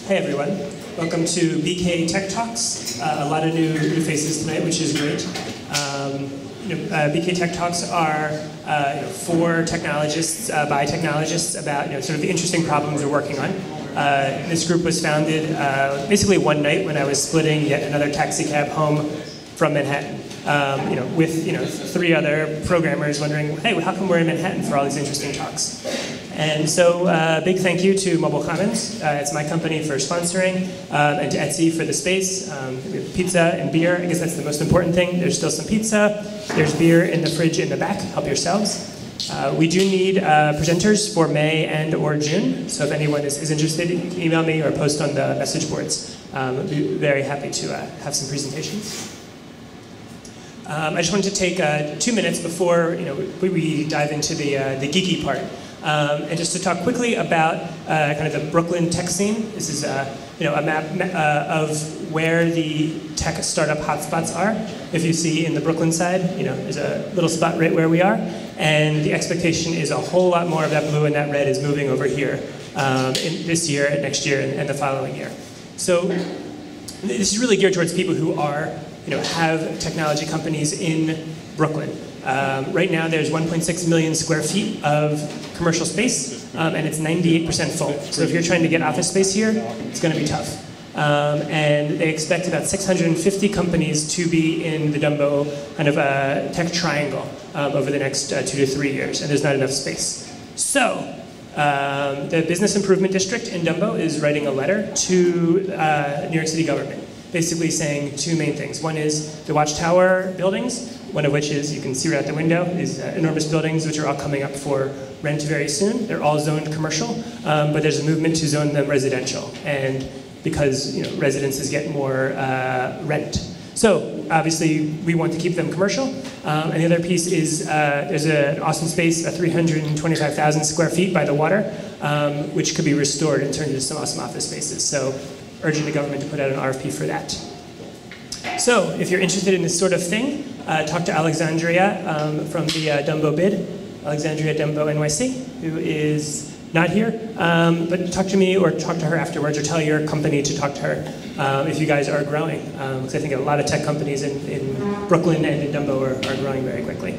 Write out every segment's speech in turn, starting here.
Hey everyone, welcome to BK Tech Talks. A lot of new faces tonight, which is great. BK Tech Talks are for technologists, by technologists, about sort of the interesting problems we're working on. This group was founded basically one night when I was splitting yet another taxi cab home from Manhattan. With three other programmers wondering, hey, how come we're in Manhattan for all these interesting talks? And so big thank you to Mobile Commons. It's my company for sponsoring, and to Etsy for the space. We have pizza and beer. I guess that's the most important thing. There's still some pizza. There's beer in the fridge in the back. Help yourselves. We do need presenters for May and or June. So if anyone is interested, you can email me or post on the message boards. I'd be very happy to have some presentations. I just wanted to take 2 minutes before we dive into the geeky part, and just to talk quickly about kind of the Brooklyn tech scene. This is a map of where the tech startup hotspots are. If you see in the Brooklyn side, there's a little spot right where we are, and the expectation is a whole lot more of that blue and that red is moving over here in this year, next year, and the following year. So this is really geared towards people who are have technology companies in Brooklyn. Right now there's 1.6 million square feet of commercial space, and it's 98% full. So if you're trying to get office space here, it's going to be tough. And they expect about 650 companies to be in the Dumbo kind of tech triangle over the next 2 to 3 years, and there's not enough space. So the Business Improvement District in Dumbo is writing a letter to New York City government, basically saying two main things. One is the Watchtower buildings, one of which is, you can see right out the window, these enormous buildings which are all coming up for rent very soon. They're all zoned commercial, but there's a movement to zone them residential, and because residences get more rent. So obviously we want to keep them commercial, and the other piece is there's an awesome space, 325,000 square feet by the water, which could be restored and turned into some awesome office spaces. So urging the government to put out an RFP for that. So if you're interested in this sort of thing, talk to Alexandria from the Dumbo bid, Alexandria Dumbo NYC, who is not here, but talk to me or talk to her afterwards, or tell your company to talk to her if you guys are growing, because I think a lot of tech companies in Brooklyn and in Dumbo are growing very quickly.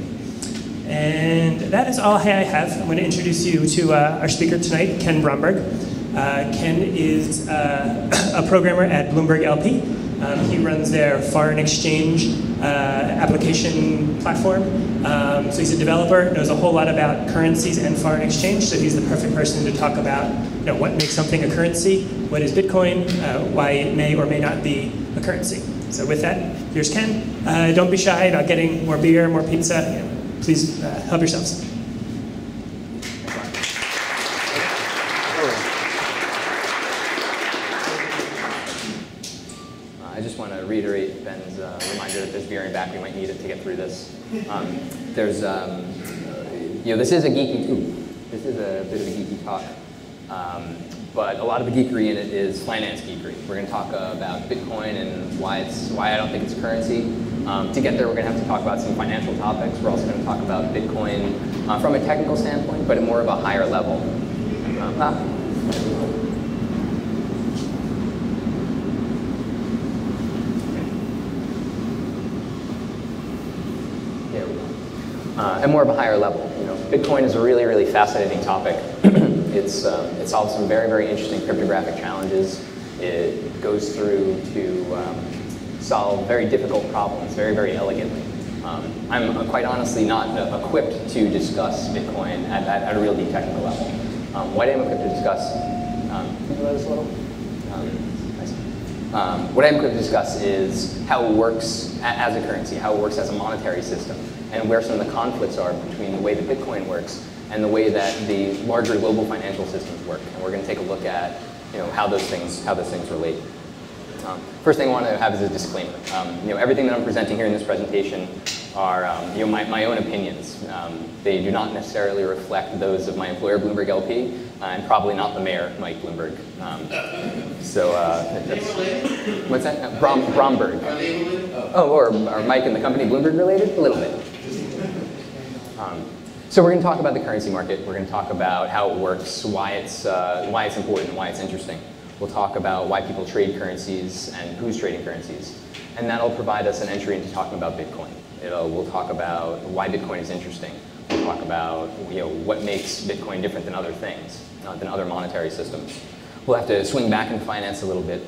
And that is all I have. I'm going to introduce you to our speaker tonight, Ken Bromberg. Ken is a programmer at Bloomberg LP. He runs their foreign exchange application platform. So he's a developer, knows a whole lot about currencies and foreign exchange, so he's the perfect person to talk about what makes something a currency, what is Bitcoin, why it may or may not be a currency. So with that, here's Ken. Don't be shy about getting more beer, more pizza. Please help yourselves. I just want to reiterate Ben's reminder that there's beer in back. We might need it to get through this. This is a geeky. This is a bit of a geeky talk, but a lot of the geekery in it is finance geekery. We're going to talk about Bitcoin and why I don't think it's a currency. To get there, we're going to have to talk about some financial topics. We're also going to talk about Bitcoin from a technical standpoint, but at more of a higher level. At more of a higher level. Bitcoin is a really, really fascinating topic. It solves some very, very interesting cryptographic challenges. It goes through to solve very difficult problems very, very elegantly. I'm quite honestly not equipped to discuss Bitcoin at a real deep technical level. What I'm equipped to discuss, can you let us a little? What I'm equipped to discuss is how it works as a currency, how it works as a monetary system, and where some of the conflicts are between the way that Bitcoin works and the way that the larger global financial systems work. And we're going to take a look at how those things relate. First thing I want to have is a disclaimer. Everything that I'm presenting here in this presentation are my own opinions. They do not necessarily reflect those of my employer, Bloomberg LP, and probably not the mayor, Mike Bloomberg. What's that? Bromberg. Oh, or are Mike and the company Bloomberg related? A little bit. So we're going to talk about the currency market. We're going to talk about how it works, why it's important, why it's interesting. We'll talk about why people trade currencies and who's trading currencies. And that'll provide us an entry into talking about Bitcoin. We'll talk about why Bitcoin is interesting. We'll talk about what makes Bitcoin different than other things, than other monetary systems. We'll have to swing back in finance a little bit,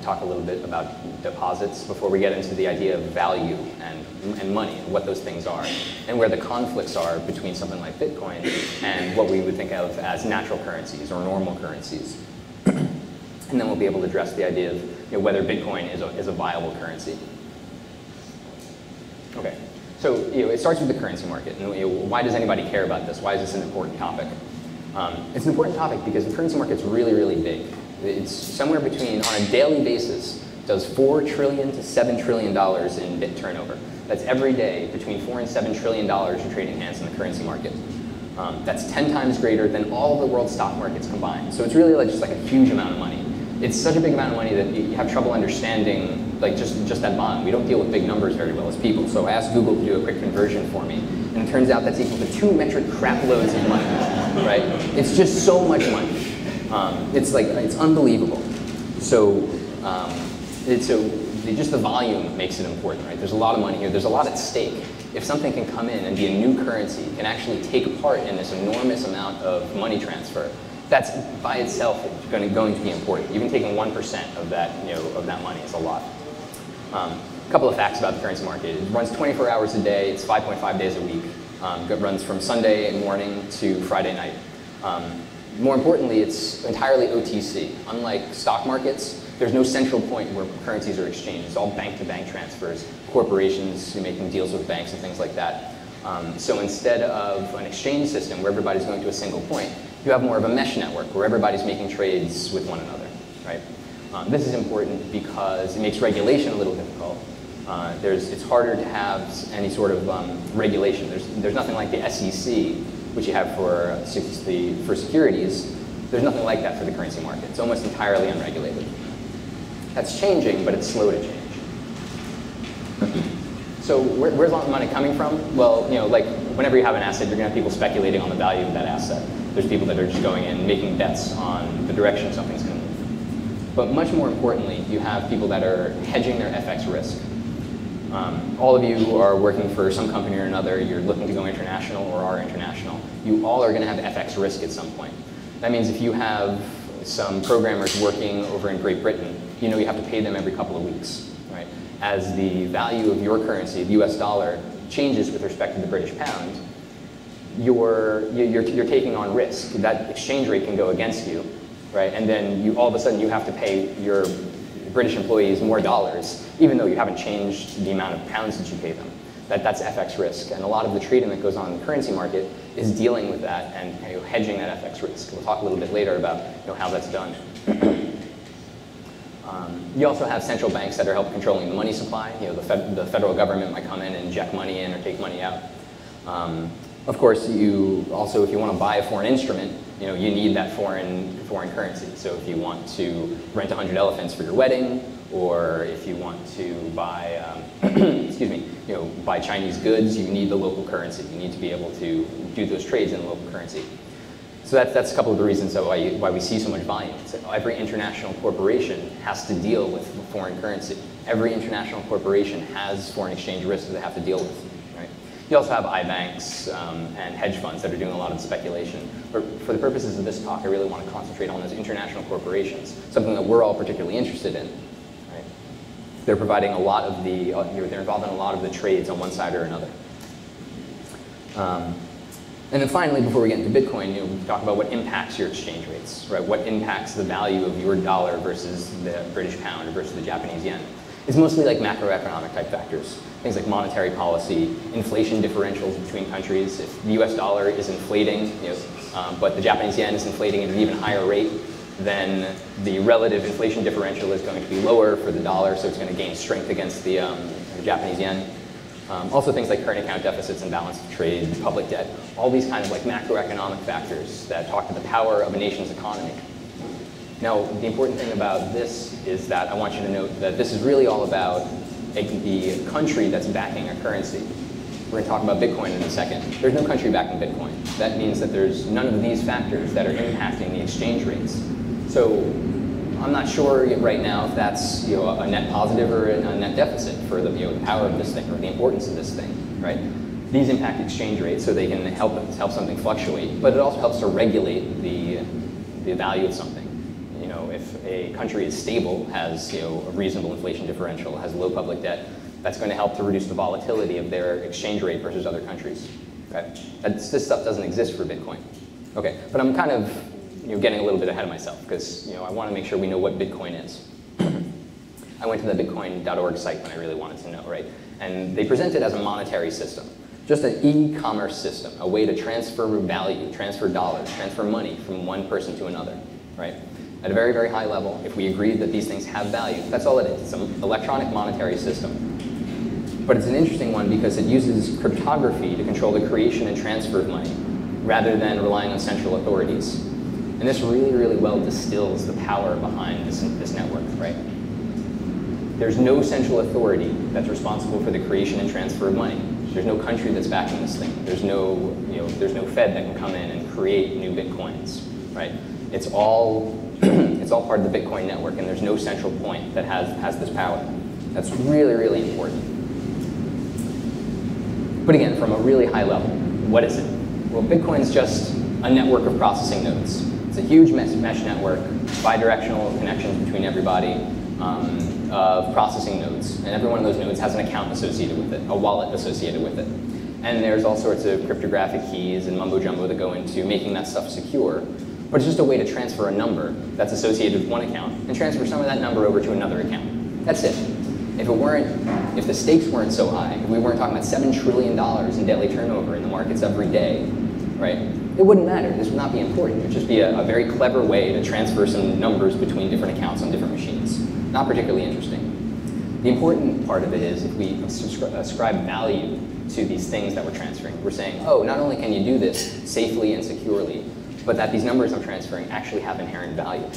talk a little bit about deposits before we get into the idea of value and money, and what those things are, and where the conflicts are between something like Bitcoin and what we would think of as natural currencies or normal currencies. And then we'll be able to address the idea of whether Bitcoin is a viable currency. Okay, so it starts with the currency market. And why does anybody care about this? Why is this an important topic? It's an important topic because the currency market's really, really big. It's somewhere between, on a daily basis, does $4 trillion to $7 trillion in bit turnover. That's every day, between $4 and $7 trillion you're trading hands in the currency market. That's 10 times greater than all the world stock markets combined. So it's really just like a huge amount of money. It's such a big amount of money that you have trouble understanding just that volume. We don't deal with big numbers very well as people. So I asked Google to do a quick conversion for me. And it turns out that's equal to 2 metric crap loads of money, right? It's just so much money. It's unbelievable. So, just the volume makes it important, right? There's a lot of money here. There's a lot at stake. If something can come in and be a new currency, can actually take part in this enormous amount of money transfer, that's by itself going to be important. Even taking 1% of that, of that money is a lot. A couple of facts about the currency market. It runs 24 hours a day. It's 5.5 days a week. It runs from Sunday morning to Friday night. More importantly, it's entirely OTC. Unlike stock markets, there's no central point where currencies are exchanged. It's all bank-to-bank transfers, corporations making deals with banks and things like that. So instead of an exchange system where everybody's going to a single point, you have more of a mesh network where everybody's making trades with one another, right? This is important because it makes regulation a little difficult. It's harder to have any sort of regulation. There's nothing like the SEC, which you have for securities. There's nothing like that for the currency market. It's almost entirely unregulated. That's changing, but it's slow to change. So where's all the money coming from? Well, whenever you have an asset, you're going to have people speculating on the value of that asset. There's people that are just going in and making bets on the direction something's going to move. But much more importantly, you have people that are hedging their FX risk. All of you are working for some company or another. You're looking to go international or are international. You all are going to have FX risk at some point. That means if you have some programmers working over in Great Britain, you have to pay them every couple of weeks, right? As the value of your currency, the US dollar, changes with respect to the British pound, you're taking on risk. That exchange rate can go against you, right? And then all of a sudden you have to pay your British employees more dollars, even though you haven't changed the amount of pounds that you pay them. That's FX risk. And a lot of the trading that goes on in the currency market is dealing with that and hedging that FX risk. We'll talk a little bit later about how that's done. You also have central banks that are helping controlling the money supply. The federal government might come in and inject money in or take money out. Of course, you also, if you want to buy a foreign instrument, you need that foreign currency. So if you want to rent 100 elephants for your wedding, or if you want to buy, buy Chinese goods, you need the local currency. You need to be able to do those trades in the local currency. So that's a couple of the reasons why we see so much volume. So every international corporation has to deal with foreign currency. Every international corporation has foreign exchange risks that they have to deal with. Right? You also have iBanks and hedge funds that are doing a lot of speculation. But for the purposes of this talk, I really want to concentrate on those international corporations, something that we're all particularly interested in. Right? They're providing a lot of they're involved in a lot of the trades on one side or another. And then finally, before we get into Bitcoin, we talk about what impacts your exchange rates, right? What impacts the value of your dollar versus the British pound or versus the Japanese yen. It's mostly like macroeconomic type factors. Things like monetary policy, inflation differentials between countries. If the US dollar is inflating, but the Japanese yen is inflating at an even higher rate, then the relative inflation differential is going to be lower for the dollar, so it's going to gain strength against the Japanese yen. Also things like current account deficits and balance of trade, public debt, all these kind of like macroeconomic factors that talk to the power of a nation's economy. Now, the important thing about this is that I want you to note that this is really all about the country that's backing a currency. We're going to talk about Bitcoin in a second. There's no country backing Bitcoin. That means that there's none of these factors that are impacting the exchange rates. So I'm not sure right now if that's a net positive or a net deficit for the power of this thing or the importance of this thing, right? These impact exchange rates, so they can help something fluctuate, but it also helps to regulate the value of something. If a country is stable, has a reasonable inflation differential, has low public debt, that's going to help to reduce the volatility of their exchange rate versus other countries. Okay? This stuff doesn't exist for Bitcoin. Okay, but I'm kind of getting a little bit ahead of myself because I want to make sure we know what Bitcoin is. I went to the bitcoin.org site when I really wanted to know, right? And they present it as a monetary system. Just an e-commerce system, a way to transfer value, transfer dollars, transfer money from one person to another, right? At a very, very high level, if we agree that these things have value, that's all it is. It's an electronic monetary system. But it's an interesting one because it uses cryptography to control the creation and transfer of money, rather than relying on central authorities. And this really, really well distills the power behind this network, right? There's no central authority that's responsible for the creation and transfer of money. There's no country that's backing this thing. There's no Fed that can come in and create new Bitcoins, right? It's all part of the Bitcoin network, and there's no central point that has this power. That's really, really important. But again, from a really high level, what is it? Well, Bitcoin's just a network of processing nodes. It's a huge mesh network, bidirectional connections between everybody, of processing nodes. And every one of those nodes has an account associated with it, a wallet associated with it. And there's all sorts of cryptographic keys and mumbo jumbo that go into making that stuff secure. But it's just a way to transfer a number that's associated with one account and transfer some of that number over to another account. That's it. If the stakes weren't so high, if we weren't talking about $7 trillion in daily turnover in the markets every day, right? It wouldn't matter. This would not be important. It would just be a very clever way to transfer some numbers between different accounts on different machines. Not particularly interesting. The important part of it is if we ascribe value to these things that we're transferring. We're saying, oh, not only can you do this safely and securely, but that these numbers I'm transferring actually have inherent value.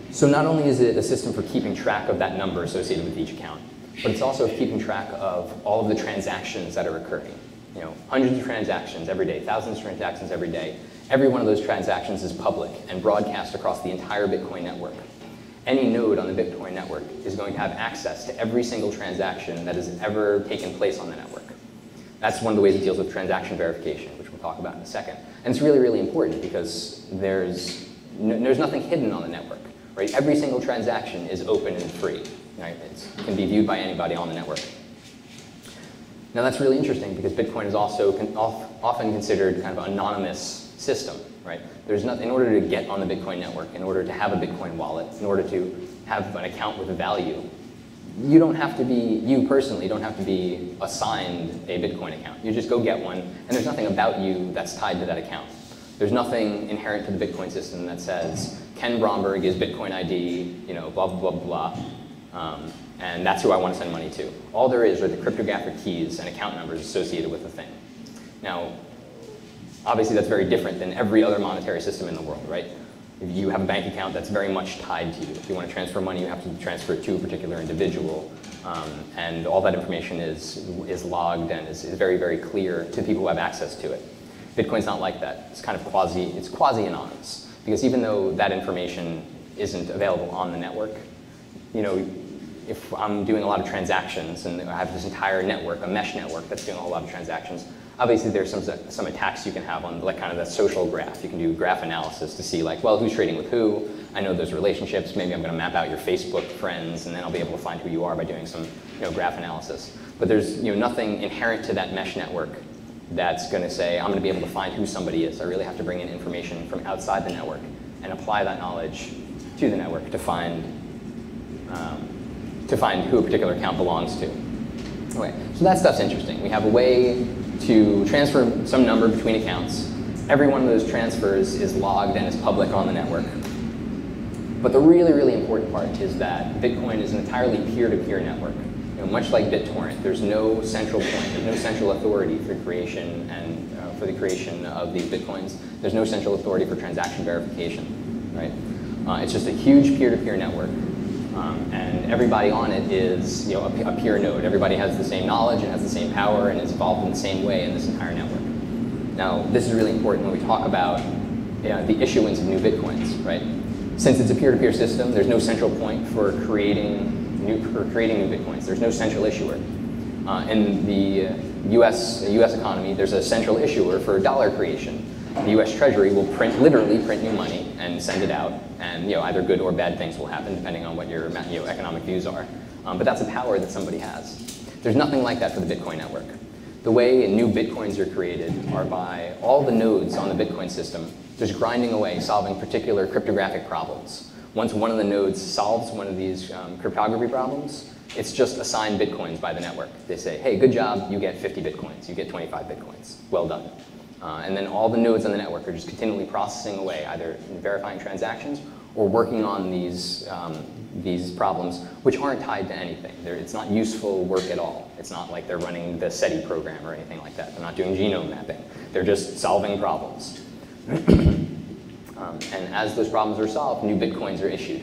So not only is it a system for keeping track of that number associated with each account, but it's also keeping track of all of the transactions that are occurring. Hundreds of transactions every day, thousands of transactions every day. Every one of those transactions is public and broadcast across the entire Bitcoin network. Any node on the Bitcoin network is going to have access to every single transaction that has ever taken place on the network. That's one of the ways it deals with transaction verification, which we'll talk about in a second. And it's really, really important because there's nothing hidden on the network, right? Every single transaction is open and free, right? It can be viewed by anybody on the network. Now that's really interesting because Bitcoin is also often considered kind of an anonymous system, right? In order to get on the Bitcoin network, in order to have a Bitcoin wallet, in order to have an account with a value, you personally don't have to be assigned a Bitcoin account. You just go get one, and there's nothing about you that's tied to that account. There's nothing inherent to the Bitcoin system that says, Ken Bromberg is Bitcoin ID, blah, blah, blah, blah. And that's who I want to send money to. All there is are the cryptographic keys and account numbers associated with the thing. Now, obviously that's very different than every other monetary system in the world, right? If you have a bank account that's very much tied to you. If you want to transfer money, you have to transfer it to a particular individual. And all that information is logged and is very, very clear to people who have access to it. Bitcoin's not like that. It's kind of quasi-anonymous. Because even though that information isn't available on the network, if I'm doing a lot of transactions and I have this entire network, a mesh network that's doing a whole lot of transactions, obviously there's some attacks you can have on kind of that social graph. You can do graph analysis to see who's trading with who. I know those relationships. Maybe I'm going to map out your Facebook friends and then I'll be able to find who you are by doing some graph analysis. But there's nothing inherent to that mesh network that's going to say I'm going to be able to find who somebody is. I really have to bring in information from outside the network and apply that knowledge to the network to find who a particular account belongs to. Okay, so that stuff's interesting. We have a way to transfer some number between accounts. Every one of those transfers is logged and is public on the network. But the really, really important part is that Bitcoin is an entirely peer-to-peer network. Much like BitTorrent, there's no central point, there's no central authority for creation and for the creation of these Bitcoins. There's no central authority for transaction verification, right? It's just a huge peer-to-peer network. And everybody on it is a peer node. Everybody has the same knowledge and has the same power and is involved in the same way in this entire network. Now, this is really important when we talk about the issuance of new Bitcoins, right? Since it's a peer-to-peer system, there's no central point for creating new Bitcoins. There's no central issuer. In the US economy, there's a central issuer for dollar creation. The US Treasury will literally print new money and send it out, and either good or bad things will happen depending on what your economic views are. But that's a power that somebody has. There's nothing like that for the Bitcoin network. The way new Bitcoins are created are by all the nodes on the Bitcoin system just grinding away, solving particular cryptographic problems. Once one of the nodes solves one of these cryptography problems, it's just assigned Bitcoins by the network. They say, hey, good job, you get 50 Bitcoins, you get 25 Bitcoins, well done. And then all the nodes on the network are just continually processing away, either verifying transactions or working on these problems, which aren't tied to anything. It's not useful work at all. It's not like they're running the SETI program or anything like that. They're not doing genome mapping. They're just solving problems. And as those problems are solved, new Bitcoins are issued.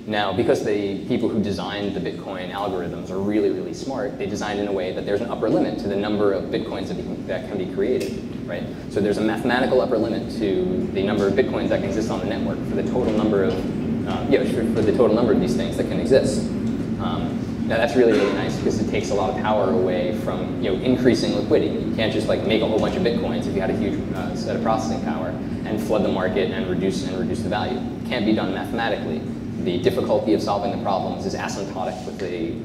Now, because the people who designed the Bitcoin algorithms are really, really smart, they designed in a way that there's an upper limit to the number of Bitcoins that can be created, right? So there's a mathematical upper limit to the number of Bitcoins that can exist on the network for the total number of, for the total number of these things that can exist. Now that's really, really nice because it takes a lot of power away from increasing liquidity. You can't just make a whole bunch of Bitcoins if you had a huge set of processing power and flood the market and reduce the value. It can't be done mathematically. The difficulty of solving the problems is asymptotic with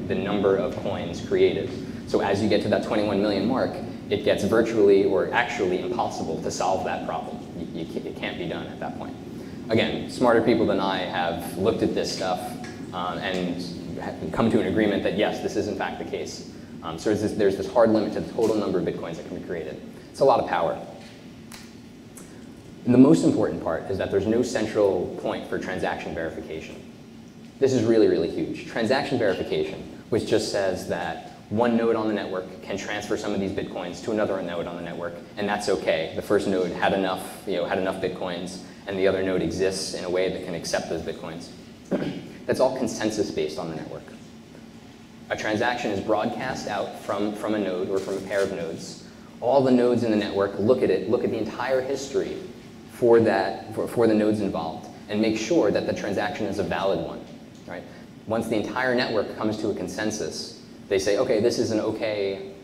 the number of coins created. So as you get to that 21 million mark, it gets virtually or actually impossible to solve that problem. It can't be done at that point. Again, smarter people than I have looked at this stuff and come to an agreement that yes, this is in fact the case. So there's this hard limit to the total number of Bitcoins that can be created. It's a lot of power. And the most important part is that there's no central point for transaction verification. This is really, really huge. Transaction verification, which just says that one node on the network can transfer some of these Bitcoins to another node on the network, and that's okay. The first node had enough Bitcoins, and the other node exists in a way that can accept those Bitcoins. That's all consensus-based on the network. A transaction is broadcast out from a node or from a pair of nodes. All the nodes in the network look at the entire history for the nodes involved, and make sure that the transaction is a valid one. Right? Once the entire network comes to a consensus, they say, okay, this is an okay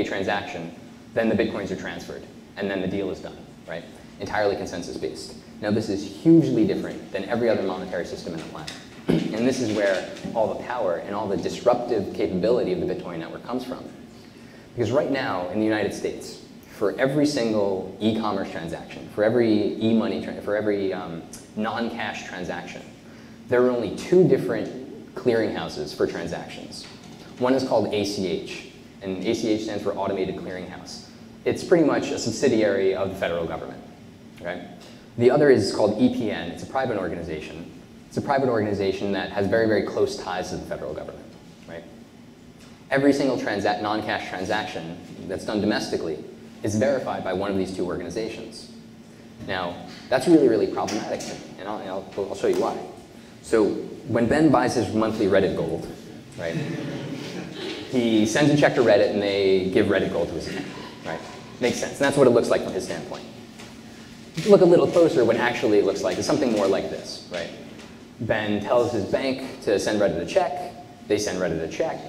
transaction, then the Bitcoins are transferred, and then the deal is done, right? Entirely consensus-based. Now this is hugely different than every other monetary system in the planet. And this is where all the power and all the disruptive capability of the Bitcoin network comes from. Because right now in the United States, for every single e-commerce transaction, for every e-money, for every non-cash transaction, there are only two different clearinghouses for transactions. One is called ACH, and ACH stands for Automated Clearinghouse. It's pretty much a subsidiary of the federal government. Okay? The other is called EPN. It's a private organization. It's a private organization that has very, very close ties to the federal government. Right? Every single non-cash transaction that's done domestically is verified by one of these two organizations. Now, that's really, really problematic to me, and I'll show you why. So when Ben buys his monthly Reddit gold, right, he sends a check to Reddit and they give Reddit gold to his account, right? Makes sense, and that's what it looks like from his standpoint. If you look a little closer, what actually it looks like is something more like this, right? Ben tells his bank to send Reddit a check, they send Reddit a check,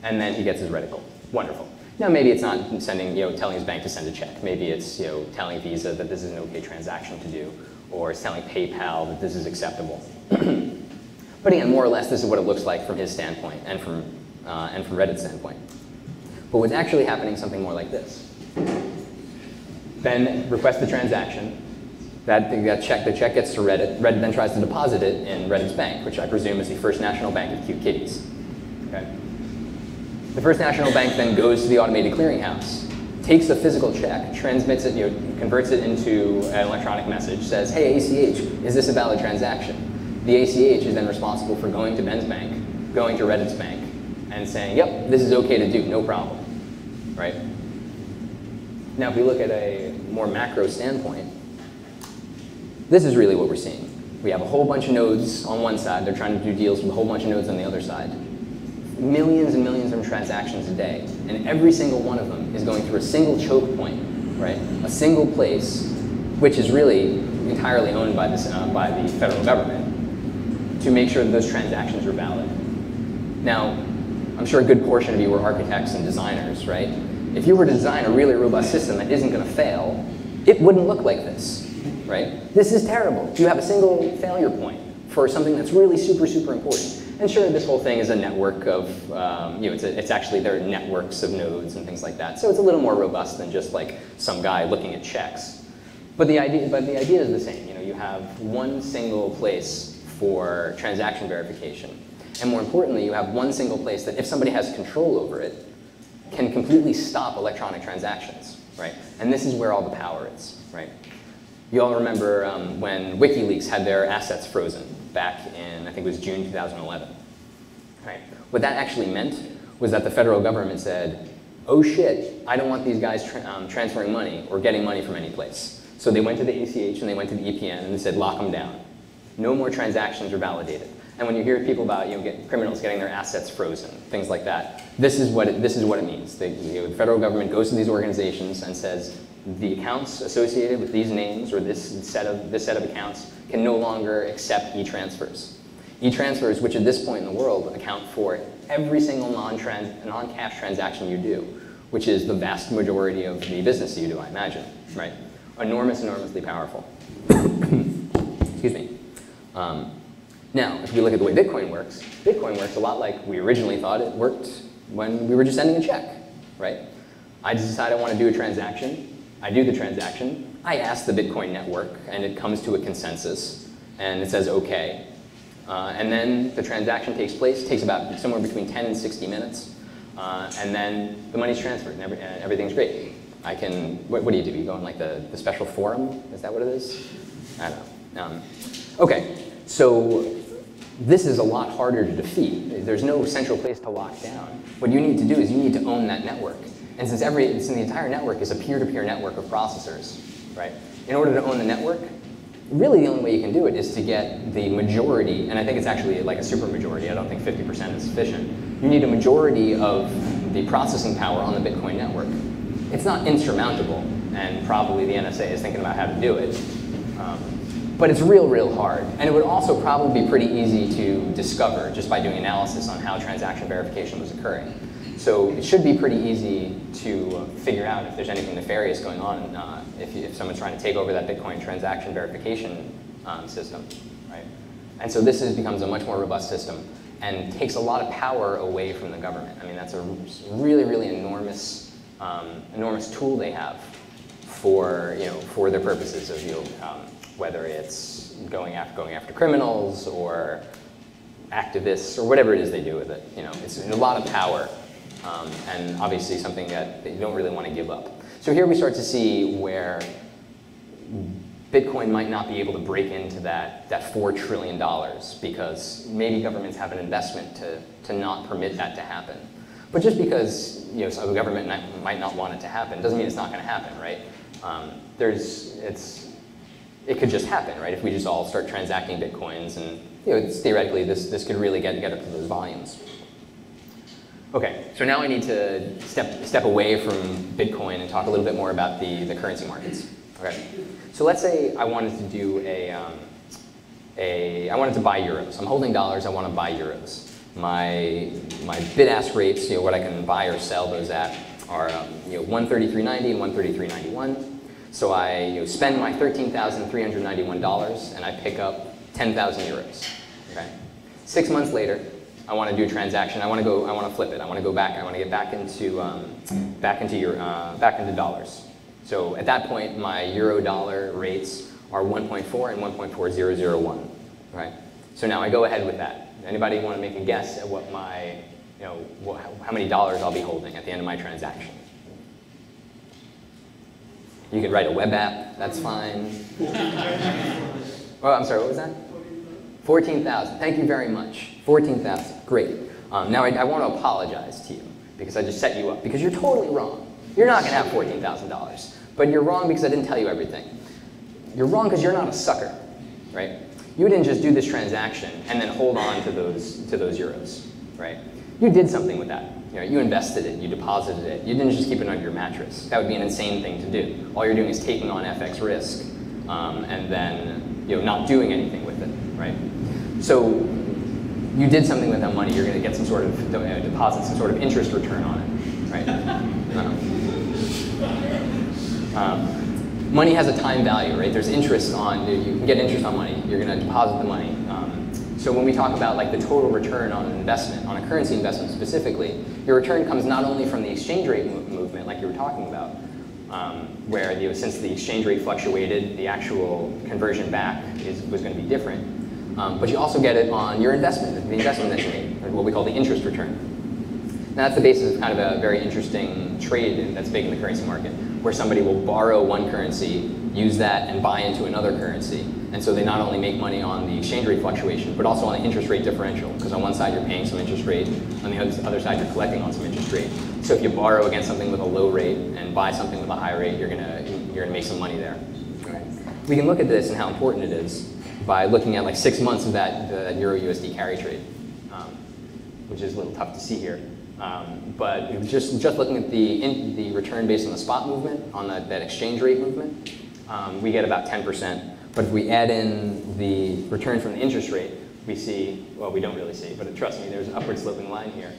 and then he gets his Reddit gold. Wonderful. Now maybe it's not telling his bank to send a check. Maybe it's telling Visa that this is an okay transaction to do, or it's telling PayPal that this is acceptable. But again, more or less, this is what it looks like from his standpoint and from Reddit's standpoint. But what's actually happening is something more like this. Ben requests the transaction. The check gets to Reddit. Reddit then tries to deposit it in Reddit's bank, which I presume is the First National Bank of Cute Kitties. Okay? The First National Bank then goes to the Automated Clearinghouse, takes a physical check, transmits it, converts it into an electronic message, says, hey, ACH, is this a valid transaction? The ACH is then responsible for going to Ben's bank, going to Reddit's bank, and saying, yep, this is okay to do, no problem, right? Now, if we look at a more macro standpoint, this is really what we're seeing. We have a whole bunch of nodes on one side. They're trying to do deals with a whole bunch of nodes on the other side. Millions and millions of transactions a day, and every single one of them is going through a single choke point, right? A single place, which is really, entirely owned by the federal government to make sure that those transactions are valid. Now, I'm sure a good portion of you were architects and designers, right? If you were to design a really robust system that isn't going to fail, it wouldn't look like this, right? This is terrible. You have a single failure point for something that's really super, super important. And sure, this whole thing is a network of, it's actually, there are networks of nodes and things like that. So it's a little more robust than just like some guy looking at checks. But the idea is the same. You have one single place for transaction verification. And more importantly, you have one single place that if somebody has control over it, can completely stop electronic transactions, right? And this is where all the power is, right? You all remember when WikiLeaks had their assets frozen back in, I think it was June 2011, right? What that actually meant was that the federal government said, oh shit, I don't want these guys transferring money or getting money from any place. So they went to the ACH and they went to the EPN and they said, lock them down. No more transactions are validated. And when you hear people about criminals getting their assets frozen, things like that, this is what it means. The federal government goes to these organizations and says the accounts associated with these names or this set of accounts can no longer accept e-transfers. E-transfers, which at this point in the world account for every single non-cash transaction you do, which is the vast majority of the business you do, I imagine, right? Enormously powerful. Excuse me. Now, if we look at the way Bitcoin works a lot like we originally thought it worked when we were just sending a check, right? I just decide I want to do a transaction. I do the transaction. I ask the Bitcoin network, and it comes to a consensus, and it says OK. And then the transaction takes place. It takes about somewhere between 10 and 60 minutes. And then the money's transferred, and everything's great. I can, what do? You go in like the special forum? Is that what it is? I don't know. OK, so this is a lot harder to defeat. There's no central place to lock down. What you need to do is you need to own that network. And since the entire network is a peer-to-peer network of processors, right? In order to own the network, really the only way you can do it is to get the majority, and I think it's actually like a super majority, I don't think 50% is sufficient. You need a majority of the processing power on the Bitcoin network. It's not insurmountable, and probably the NSA is thinking about how to do it. But it's real hard. And it would also probably be pretty easy to discover just by doing analysis on how transaction verification was occurring. So it should be pretty easy to figure out if there's anything nefarious going on if someone's trying to take over that Bitcoin transaction verification system, right? And so this becomes a much more robust system and takes a lot of power away from the government. I mean, that's a really enormous tool they have for their purposes of whether it's going after criminals or activists or whatever it is they do with it. It's a lot of power. And obviously something that you don't really want to give up. So here we start to see where Bitcoin might not be able to break into that $4 trillion because maybe governments have an investment to not permit that to happen. But just because so the government might not want it to happen doesn't mean it's not going to happen, right? It could just happen, right? If we just all start transacting Bitcoins and theoretically this could really get up to those volumes. Okay, so now I need to step away from Bitcoin and talk a little bit more about the currency markets. Okay, so let's say I wanted to do I wanted to buy euros. I'm holding dollars. I want to buy euros. My bid-ask rates, what I can buy or sell those at, are 133.90 and 133.91. So I spend my $13,391 and I pick up 10,000 euros. Okay, 6 months later, I want to do a transaction. I want to flip it. I want to go back. I want to get back into dollars. So at that point, my euro-dollar rates are 1.4 and 1.4001. Right. So now I go ahead with that. Anybody want to make a guess at what my, how many dollars I'll be holding at the end of my transaction? You could write a web app. That's fine. Oh, I'm sorry. What was that? 14,000. Thank you very much. 14,000. Great. Now I want to apologize to you because I just set you up because you're totally wrong. You're not going to have $14,000. But you're wrong because I didn't tell you everything. You're wrong because you're not a sucker, right? You didn't just do this transaction and then hold on to those euros, right? You did something with that. You invested it, you deposited it. You didn't just keep it under your mattress. That would be an insane thing to do. All you're doing is taking on FX risk and then not doing anything with it, right? So you did something with that money, you're going to get some sort of deposit, some sort of interest return on it, right? Money has a time value, right? There's interest on, you can get interest on money, you're going to deposit the money. So when we talk about like the total return on an investment, on a currency investment specifically, your return comes not only from the exchange rate movement like you were talking about, where since the exchange rate fluctuated, the actual conversion back was going to be different, but you also get it on your investment, the investment that you made, or what we call the interest return. Now that's the basis of kind of a very interesting trade that's big in the currency market, where somebody will borrow one currency, use that, and buy into another currency. And so they not only make money on the exchange rate fluctuation, but also on the interest rate differential, because on one side you're paying some interest rate, on the other side you're collecting on some interest rate. So if you borrow against something with a low rate and buy something with a high rate, you're gonna make some money there. Right. We can look at this and how important it is by looking at like 6 months of that Euro USD carry trade, which is a little tough to see here. But just looking at the return based on the spot movement, on that exchange rate movement, we get about 10%. But if we add in the return from the interest rate, we see, well, we don't really see, but trust me, there's an upward sloping line here.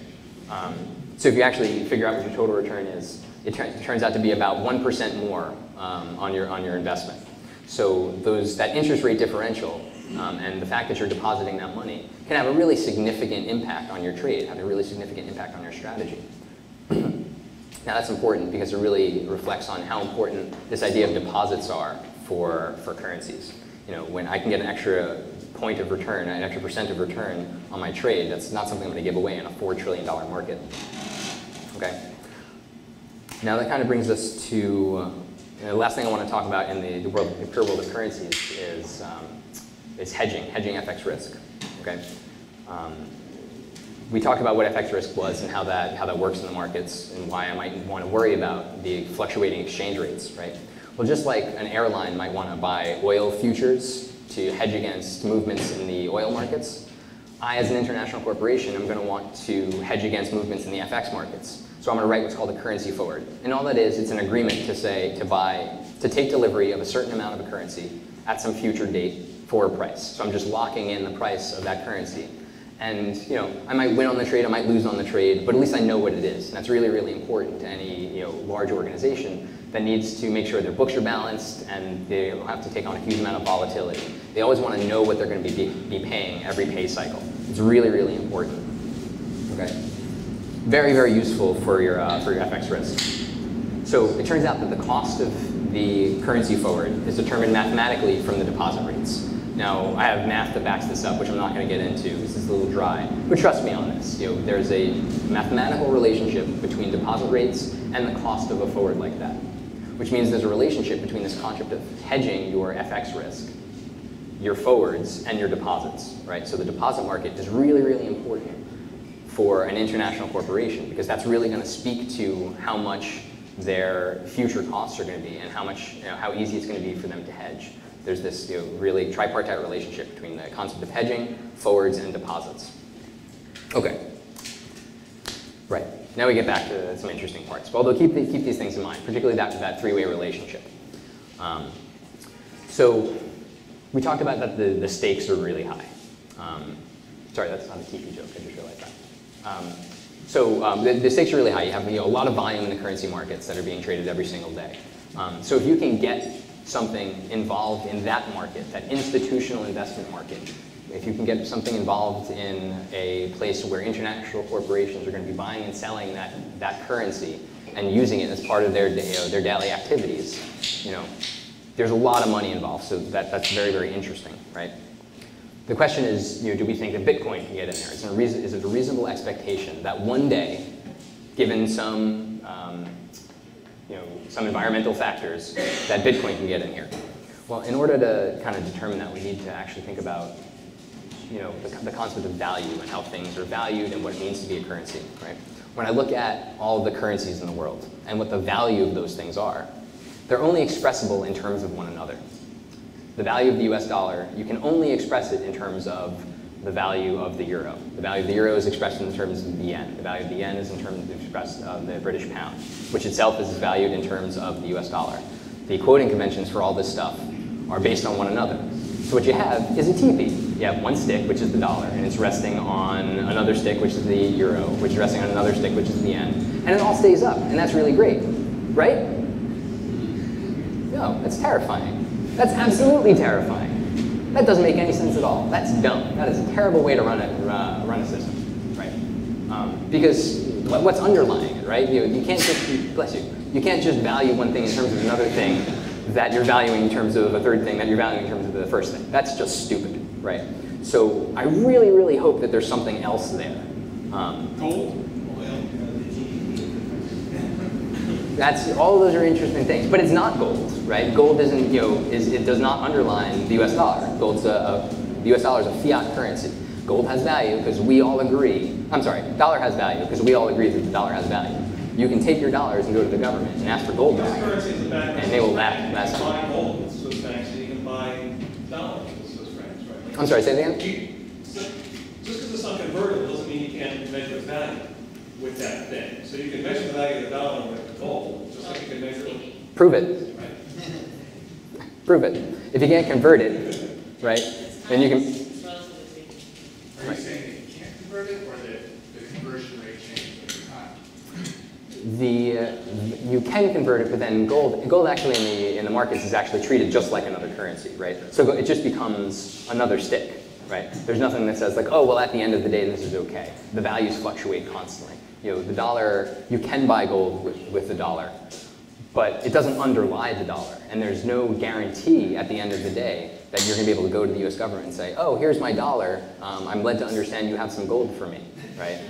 So if you actually figure out what your total return is, it turns out to be about 1% more on your investment. So that interest rate differential and the fact that you're depositing that money can have a really significant impact on your trade, have a really significant impact on your strategy. Now that's important because it really reflects on how important this idea of deposits are for currencies. When I can get an extra point of return, an extra % of return on my trade, that's not something I'm going to give away in a $4 trillion market. Okay. Now that kind of brings us to the last thing I want to talk about in the pure world of currencies is hedging FX risk. Okay. We talked about what FX risk was and how that works in the markets and why I might want to worry about the fluctuating exchange rates, right? Well, just like an airline might want to buy oil futures to hedge against movements in the oil markets, I, as an international corporation, am going to want to hedge against movements in the FX markets. So I'm going to write what's called a currency forward. And all that is, it's an agreement to take delivery of a certain amount of a currency at some future date for a price. So I'm just locking in the price of that currency. And I might win on the trade, I might lose on the trade, but at least I know what it is. And that's really, really important to any large organization that needs to make sure their books are balanced and they don't have to take on a huge amount of volatility. They always want to know what they're going to be paying every pay cycle. It's really, really important. Okay. Very, very useful for your FX risk. So it turns out that the cost of the currency forward is determined mathematically from the deposit rates. Now, I have math that backs this up, which I'm not going to get into. This is a little dry, but trust me on this. There's a mathematical relationship between deposit rates and the cost of a forward like that, which means there's a relationship between this concept of hedging your FX risk, your forwards, and your deposits, right? So the deposit market is really, really important for an international corporation because that's really going to speak to how much their future costs are going to be and how easy it's going to be for them to hedge. There's this really tripartite relationship between the concept of hedging, forwards, and deposits. Okay. Right. Now we get back to some interesting parts. Although keep these things in mind, particularly that three-way relationship. So we talked about that the stakes are really high. Sorry, that's not a TP joke. I just realized that. So the stakes are really high. You have a lot of volume in the currency markets that are being traded every single day. So if you can get something involved in that market, that institutional investment market, if you can get something involved in a place where international corporations are going to be buying and selling that currency and using it as part of their daily activities, there's a lot of money involved. So that's very, very interesting, right? The question is, do we think that Bitcoin can get in there? Is it a reasonable expectation that one day, given some environmental factors, that Bitcoin can get in here? Well, in order to kind of determine that, we need to actually think about the concept of value and how things are valued and what it means to be a currency, right? When I look at all the currencies in the world and what the value of those things are, they're only expressible in terms of one another. The value of the US dollar, you can only express it in terms of the value of the euro. The value of the euro is expressed in terms of the yen. The value of the yen is in terms of the British pound, which itself is valued in terms of the US dollar. The quoting conventions for all this stuff are based on one another. So what you have is a TP. You have one stick, which is the dollar, and it's resting on another stick, which is the euro, which is resting on another stick, which is the yen. And it all stays up, and that's really great, right? No, that's terrifying. That's absolutely terrifying. That doesn't make any sense at all. That's dumb. That is a terrible way to run a system, right? Because what's underlying it, right? You can't just, bless you, you can't just value one thing in terms of another thing that you're valuing in terms of a third thing that you're valuing in terms of the first thing. That's just stupid, right? So I really, really hope that there's something else there. Gold? That's, all of those are interesting things, but it's not gold, right? Gold isn't, it does not underline the US dollar. The US dollar is a fiat currency. Gold has value because we all agree, dollar has value because we all agree that the dollar has value. You can take your dollars and go to the government and ask for gold back, and they will laugh. You can buy gold with Swiss francs, and you can buy dollars with Swiss francs, right? I'm sorry, say that again? Just because it's not convertible doesn't mean you can't measure its value with that thing. So you can measure the value of the dollar with gold, just like you can measure it. Prove it. Right. Prove it. If you can't convert it, right, then you can. Are you saying that you can't convert it, or that the conversion rate changes over time? You can convert it, but then gold actually in the markets is actually treated just like another currency, right? So it just becomes another stick, right? There's nothing that says like, oh, well, at the end of the day, this is okay. The values fluctuate constantly. The dollar, you can buy gold with the dollar, but it doesn't underlie the dollar, and there's no guarantee at the end of the day that you're going to be able to go to the U.S. government and say, oh, here's my dollar. I'm led to understand you have some gold for me, right?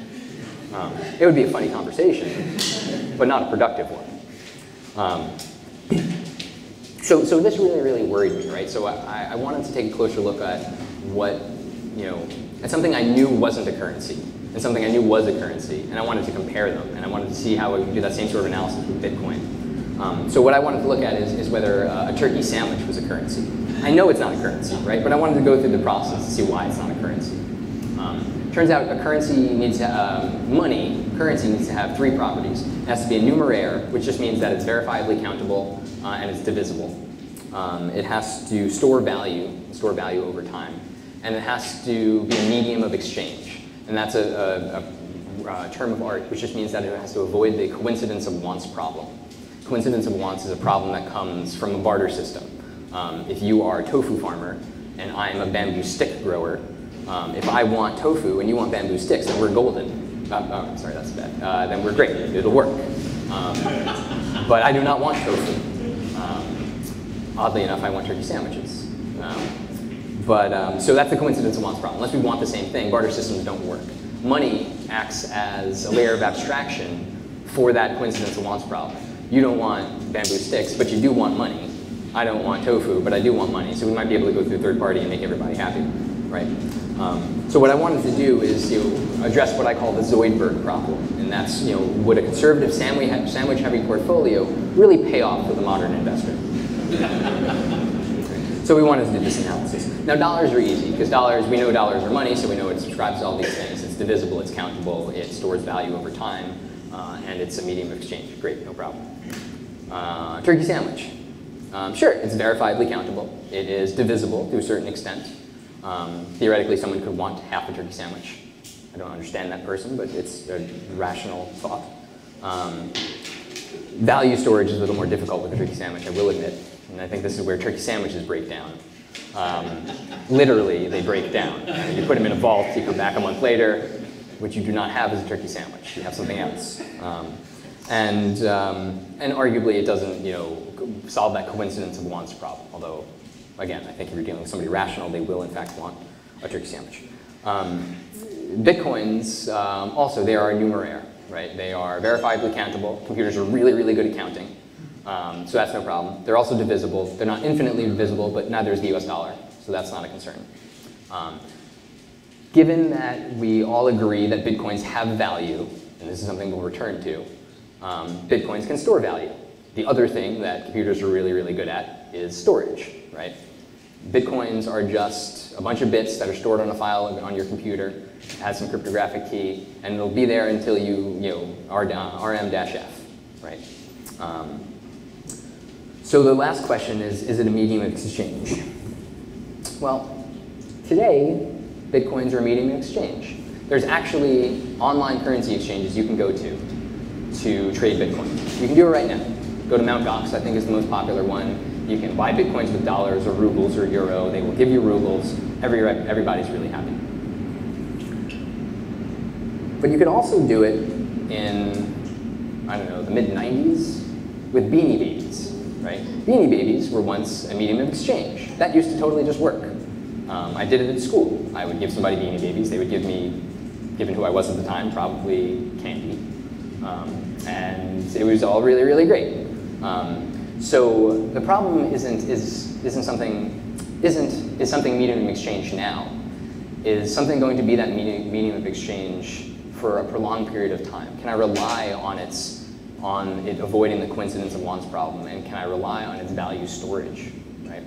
It would be a funny conversation, but not a productive one. So this really, really worried me, right? So I wanted to take a closer look at what, at something I knew wasn't a currency, and something I knew was a currency, and I wanted to compare them, and I wanted to see how we could do that same sort of analysis with Bitcoin. So what I wanted to look at is whether a turkey sandwich was a currency. I know it's not a currency, right? But I wanted to go through the process to see why it's not a currency. Turns out a currency needs to, currency needs to have three properties. It has to be a numeraire, which just means that it's verifiably countable and it's divisible. It has to store value over time. And it has to be a medium of exchange. And that's a term of art, which just means that it has to avoid the coincidence of wants problem. Coincidence of wants is a problem that comes from a barter system. If you are a tofu farmer and I'm a bamboo stick grower, if I want tofu and you want bamboo sticks, then we're golden. Sorry, that's bad. Then we're great. It'll work. But I do not want tofu. Oddly enough, I want turkey sandwiches. So that's the coincidence of wants problem. Unless we want the same thing, barter systems don't work. Money acts as a layer of abstraction for that coincidence of wants problem. You don't want bamboo sticks, but you do want money. I don't want tofu, but I do want money. So we might be able to go through a third party and make everybody happy, right? So what I wanted to do is address what I call the Zoidberg problem, and that's would a conservative sandwich-heavy portfolio really pay off for the modern investor? So we wanted to do this analysis. Now dollars are easy because we know dollars are money, so we know it subscribes to all these things. It's divisible, it's countable, it stores value over time, and it's a medium of exchange. Great, no problem. Turkey sandwich. Sure, it's verifiably countable. It is divisible to a certain extent. Theoretically, someone could want half a turkey sandwich. I don't understand that person, but it's a rational thought. Value storage is a little more difficult with a turkey sandwich, I will admit. And I think this is where turkey sandwiches break down. Literally, they break down. You put them in a vault, you come back a month later, which you do not have as a turkey sandwich. You have something else. And arguably, it doesn't solve that coincidence of wants problem. Although, again, I think if you're dealing with somebody rational, they will in fact want a turkey sandwich. Bitcoins, also, they are a numeraire, right? They are verifiably countable. Computers are really, really good at counting. So that's no problem. They're also divisible. They're not infinitely divisible, but neither is the US dollar. So that's not a concern. Given that we all agree that Bitcoins have value, and this is something we'll return to, Bitcoins can store value. The other thing that computers are really, really good at is storage, right? Bitcoins are just a bunch of bits that are stored on a file on your computer. It has some cryptographic key, and it'll be there until you RM-F, right? So the last question is it a medium of exchange? Well, today, Bitcoins are a medium of exchange. There's actually online currency exchanges you can go to trade Bitcoin. You can do it right now. Go to Mt. Gox, I think is the most popular one. You can buy Bitcoins with dollars or rubles or euro. They will give you rubles. Everybody's really happy. But you could also do it in, I don't know, the mid-90s with Beanie Babies, right? Beanie Babies were once a medium of exchange. That used to totally just work. I did it at school. I would give somebody Beanie Babies. They would give me, given who I was at the time, probably candy. And it was all really, really great. So the problem is something medium of exchange now? Is something going to be that medium of exchange for a prolonged period of time? Can I rely on it avoiding the coincidence of wants problem, and can I rely on its value storage, right?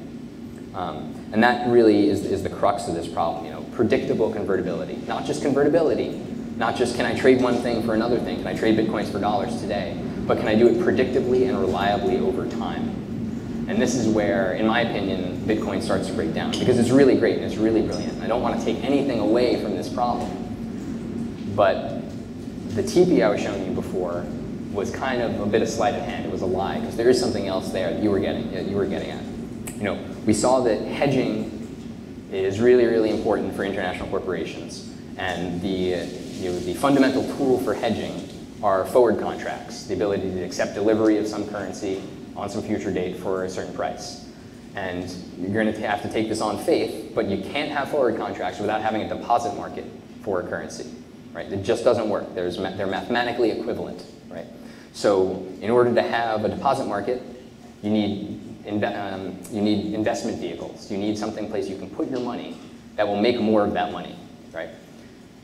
And that really is the crux of this problem, predictable convertibility. Not just convertibility, not just can I trade one thing for another thing, can I trade Bitcoins for dollars today, but can I do it predictably and reliably over time? And this is where, in my opinion, Bitcoin starts to break down, because it's really great and it's really brilliant. I don't want to take anything away from this problem. But the TP I was showing you before was kind of a bit of sleight of hand. It was a lie, because there is something else there that you were getting at. We saw that hedging is really, really important for international corporations. And the fundamental tool for hedging are forward contracts, the ability to accept delivery of some currency on some future date for a certain price. And you're going to have to take this on faith, but you can't have forward contracts without having a deposit market for a currency, right? It just doesn't work. They're mathematically equivalent, right? So in order to have a deposit market, you need investment vehicles. You need place you can put your money that will make more of that money, right?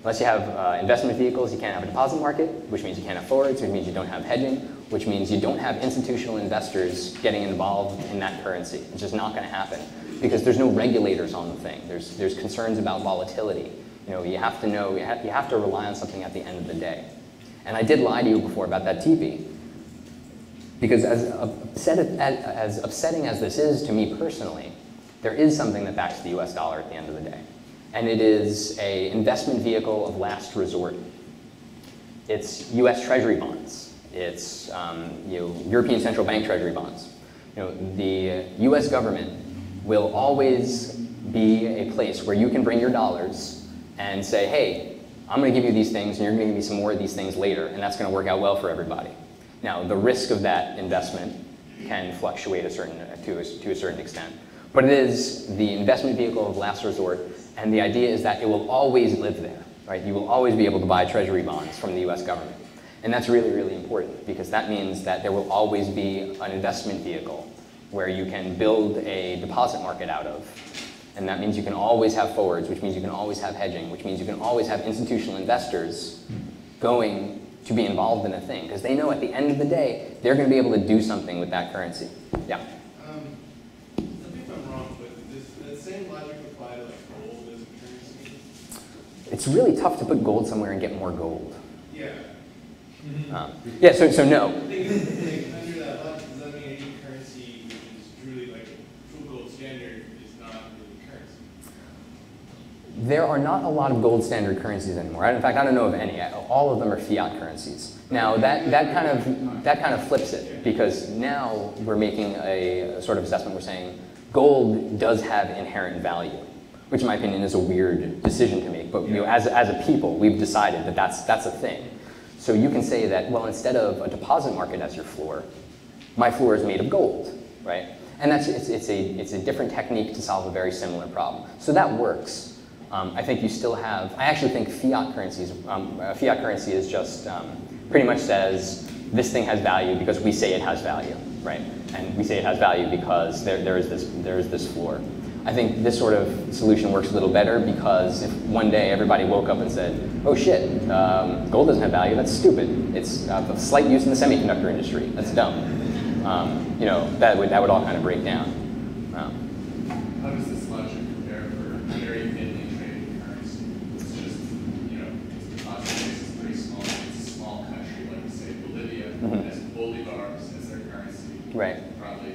Unless you have investment vehicles, you can't have a deposit market, which means you can't have forwards, which means you don't have hedging, which means you don't have institutional investors getting involved in that currency. It's just not going to happen, because there's no regulators on the thing. There's concerns about volatility. You have to rely on something at the end of the day. And I did lie to you before about that TP, because as upsetting as this is to me personally, there is something that backs the US dollar at the end of the day. And it is an investment vehicle of last resort. It's US Treasury bonds. It's European Central Bank Treasury bonds. The US government will always be a place where you can bring your dollars and say, hey, I'm going to give you these things, and you're going to give me some more of these things later, and that's going to work out well for everybody. Now, the risk of that investment can fluctuate to a certain extent, but it is the investment vehicle of last resort, and the idea is that it will always live there, right? You will always be able to buy treasury bonds from the US government. And that's really, really important, because that means that there will always be an investment vehicle where you can build a deposit market out of. And that means you can always have forwards, which means you can always have hedging, which means you can always have institutional investors going to be involved in a thing, because they know at the end of the day, they're going to be able to do something with that currency. Yeah? Tell me if I'm wrong, but does that same logic apply to gold as a currency? It's really tough to put gold somewhere and get more gold. Yeah. Yeah, so no. Under that logic, does that mean any currency which is truly like a true gold standard is not really currency? There are not a lot of gold standard currencies anymore. In fact, I don't know of any. All of them are fiat currencies. Now that kind of flips it, because now we're making a sort of assessment. We're saying gold does have inherent value, which in my opinion is a weird decision to make. But as a people, we've decided that that's a thing. So you can say that, well, instead of a deposit market as your floor, my floor is made of gold, right? And it's a different technique to solve a very similar problem. So that works. I think you still have, I actually think fiat currencies, fiat currency is just pretty much says this thing has value because we say it has value, right? And we say it has value because there is this floor. I think this sort of solution works a little better, because if one day everybody woke up and said, oh shit, gold doesn't have value, that's stupid. It's of slight use in the semiconductor industry, that's dumb. That would all kind of break down. How does this logic compare for very thinly traded currency? It's just, its deposit base is pretty small. It's a small country, like say Bolivia, has bolivars as their currency. Right. Probably,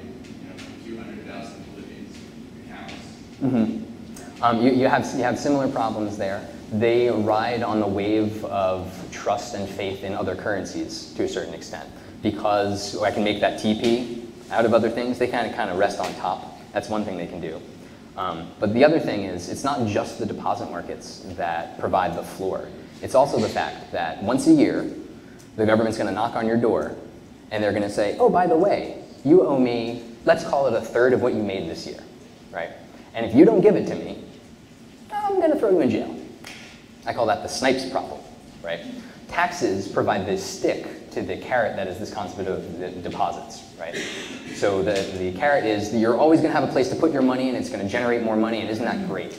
You have similar problems there. They ride on the wave of trust and faith in other currencies to a certain extent. Because I can make that TP out of other things, they kind of rest on top. That's one thing they can do. But the other thing is, it's not just the deposit markets that provide the floor. It's also the fact that once a year, the government's going to knock on your door, and they're going to say, oh, by the way, you owe me, let's call it a third of what you made this year, right? And if you don't give it to me, I'm going to throw you in jail. I call that the snipes problem, right? Taxes provide this stick to the carrot that is this concept of the deposits, right? So the carrot is that you're always going to have a place to put your money and it's going to generate more money, and isn't that great?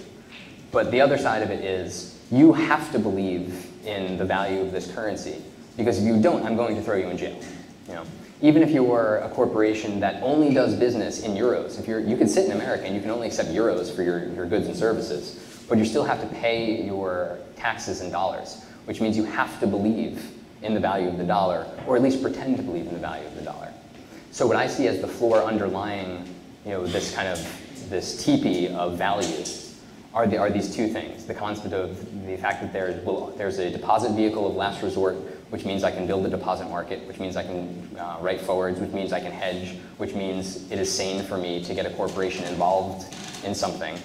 But the other side of it is you have to believe in the value of this currency, because if you don't, I'm going to throw you in jail. You know? Even if you are a corporation that only does business in euros, you can sit in America and you can only accept euros for your goods and services, but you still have to pay your taxes in dollars, which means you have to believe in the value of the dollar, or at least pretend to believe in the value of the dollar. So what I see as the floor underlying, this teepee of value are these two things: the concept of the fact that there's a deposit vehicle of last resort, which means I can build a deposit market, which means I can write forwards, which means I can hedge, which means it is sane for me to get a corporation involved in something.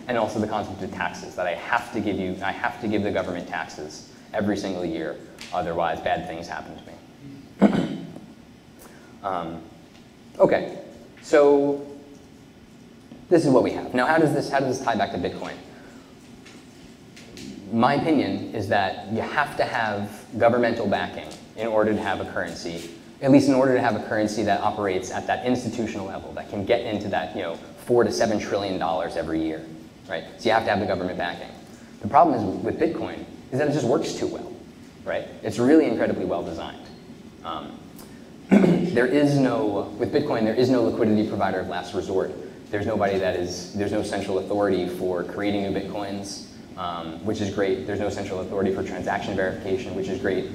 And also the concept of taxes, that I have to give the government taxes every single year, otherwise bad things happen to me. Okay, so this is what we have. Now how does this tie back to Bitcoin? My opinion is that you have to have governmental backing in order to have a currency, at least in order to have a currency that operates at that institutional level, that can get into that $4 to $7 trillion every year, right? So you have to have the government backing. The problem is with Bitcoin is that it just works too well, right? It's really incredibly well designed. With Bitcoin, there is no liquidity provider of last resort. There's no central authority for creating new Bitcoins, which is great. There's no central authority for transaction verification, which is great.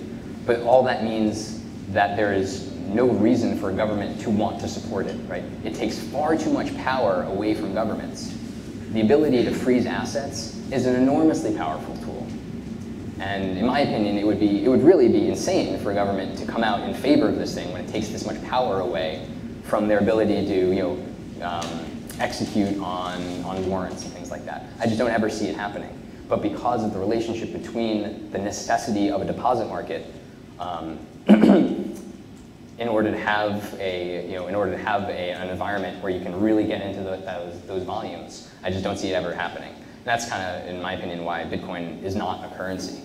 But all that means that there is no reason for a government to want to support it, right? It takes far too much power away from governments. The ability to freeze assets is an enormously powerful tool. And in my opinion, it would really be insane for a government to come out in favor of this thing when it takes this much power away from their ability to execute on warrants and things like that. I just don't ever see it happening. But because of the relationship between the necessity of a deposit market, in order to have an environment where you can really get into those volumes, I just don't see it ever happening. And that's kind of, in my opinion, why Bitcoin is not a currency.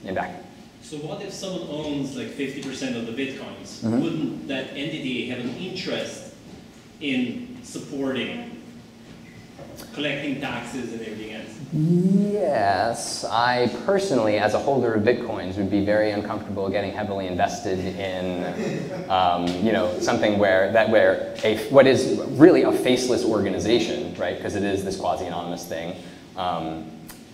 In fact. So what if someone owns like 50% of the Bitcoins? Mm-hmm. Wouldn't that entity have an interest in supporting, collecting taxes and everything else? Yes, I personally, as a holder of Bitcoins, would be very uncomfortable getting heavily invested in, something where what is really a faceless organization, right? Because it is this quasi-anonymous thing,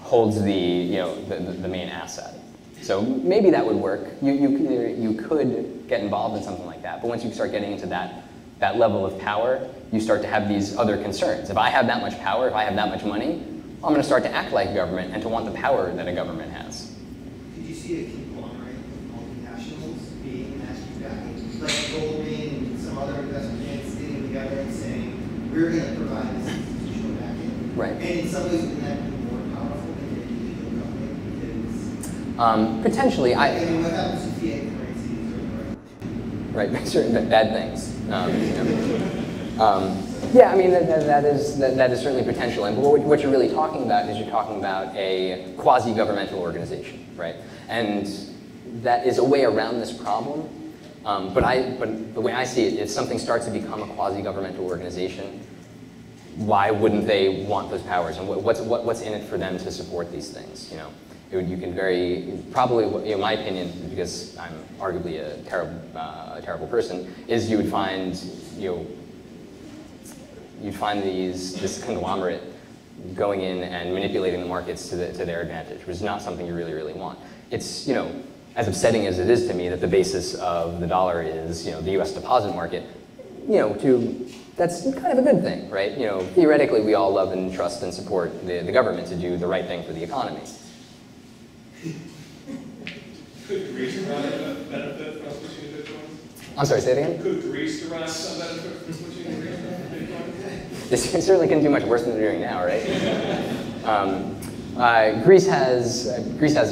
holds the main asset. So maybe that would work. You could get involved in something like that, but once you start getting into that level of power, you start to have these other concerns. If I have that much power, if I have that much money, I'm going to start to act like government and to want the power that a government has. Did you see a conglomerate of multinationals being asked backing, like Goldman and some other investment banks getting together and saying, we're going to provide this institutional backing? Right. And in some ways, wouldn't that be more powerful than an individual government? Because Potentially, I mean, what happens to fiat currencies? Right, certain bad things. Yeah, I mean, that is certainly potential. And what you're really talking about is you're talking about a quasi-governmental organization, right? And that is a way around this problem. But the way I see it, if something starts to become a quasi-governmental organization, why wouldn't they want those powers? And what's in it for them to support these things? You can probably, in my opinion, because I'm arguably a terrible person, is you would find, this conglomerate going in and manipulating the markets to their advantage, which is not something you really, really want. It's, as upsetting as it is to me that the basis of the dollar is, the U.S. deposit market, to that's kind of a good thing, right? You know, theoretically, we all love and trust and support the government to do the right thing for the economy. Could Greece derive benefit from switching to Bitcoin? I'm sorry, say it again? Could Greece derive some benefit from switching to Bitcoin? This certainly couldn't do much worse than they're doing now, right? Greece has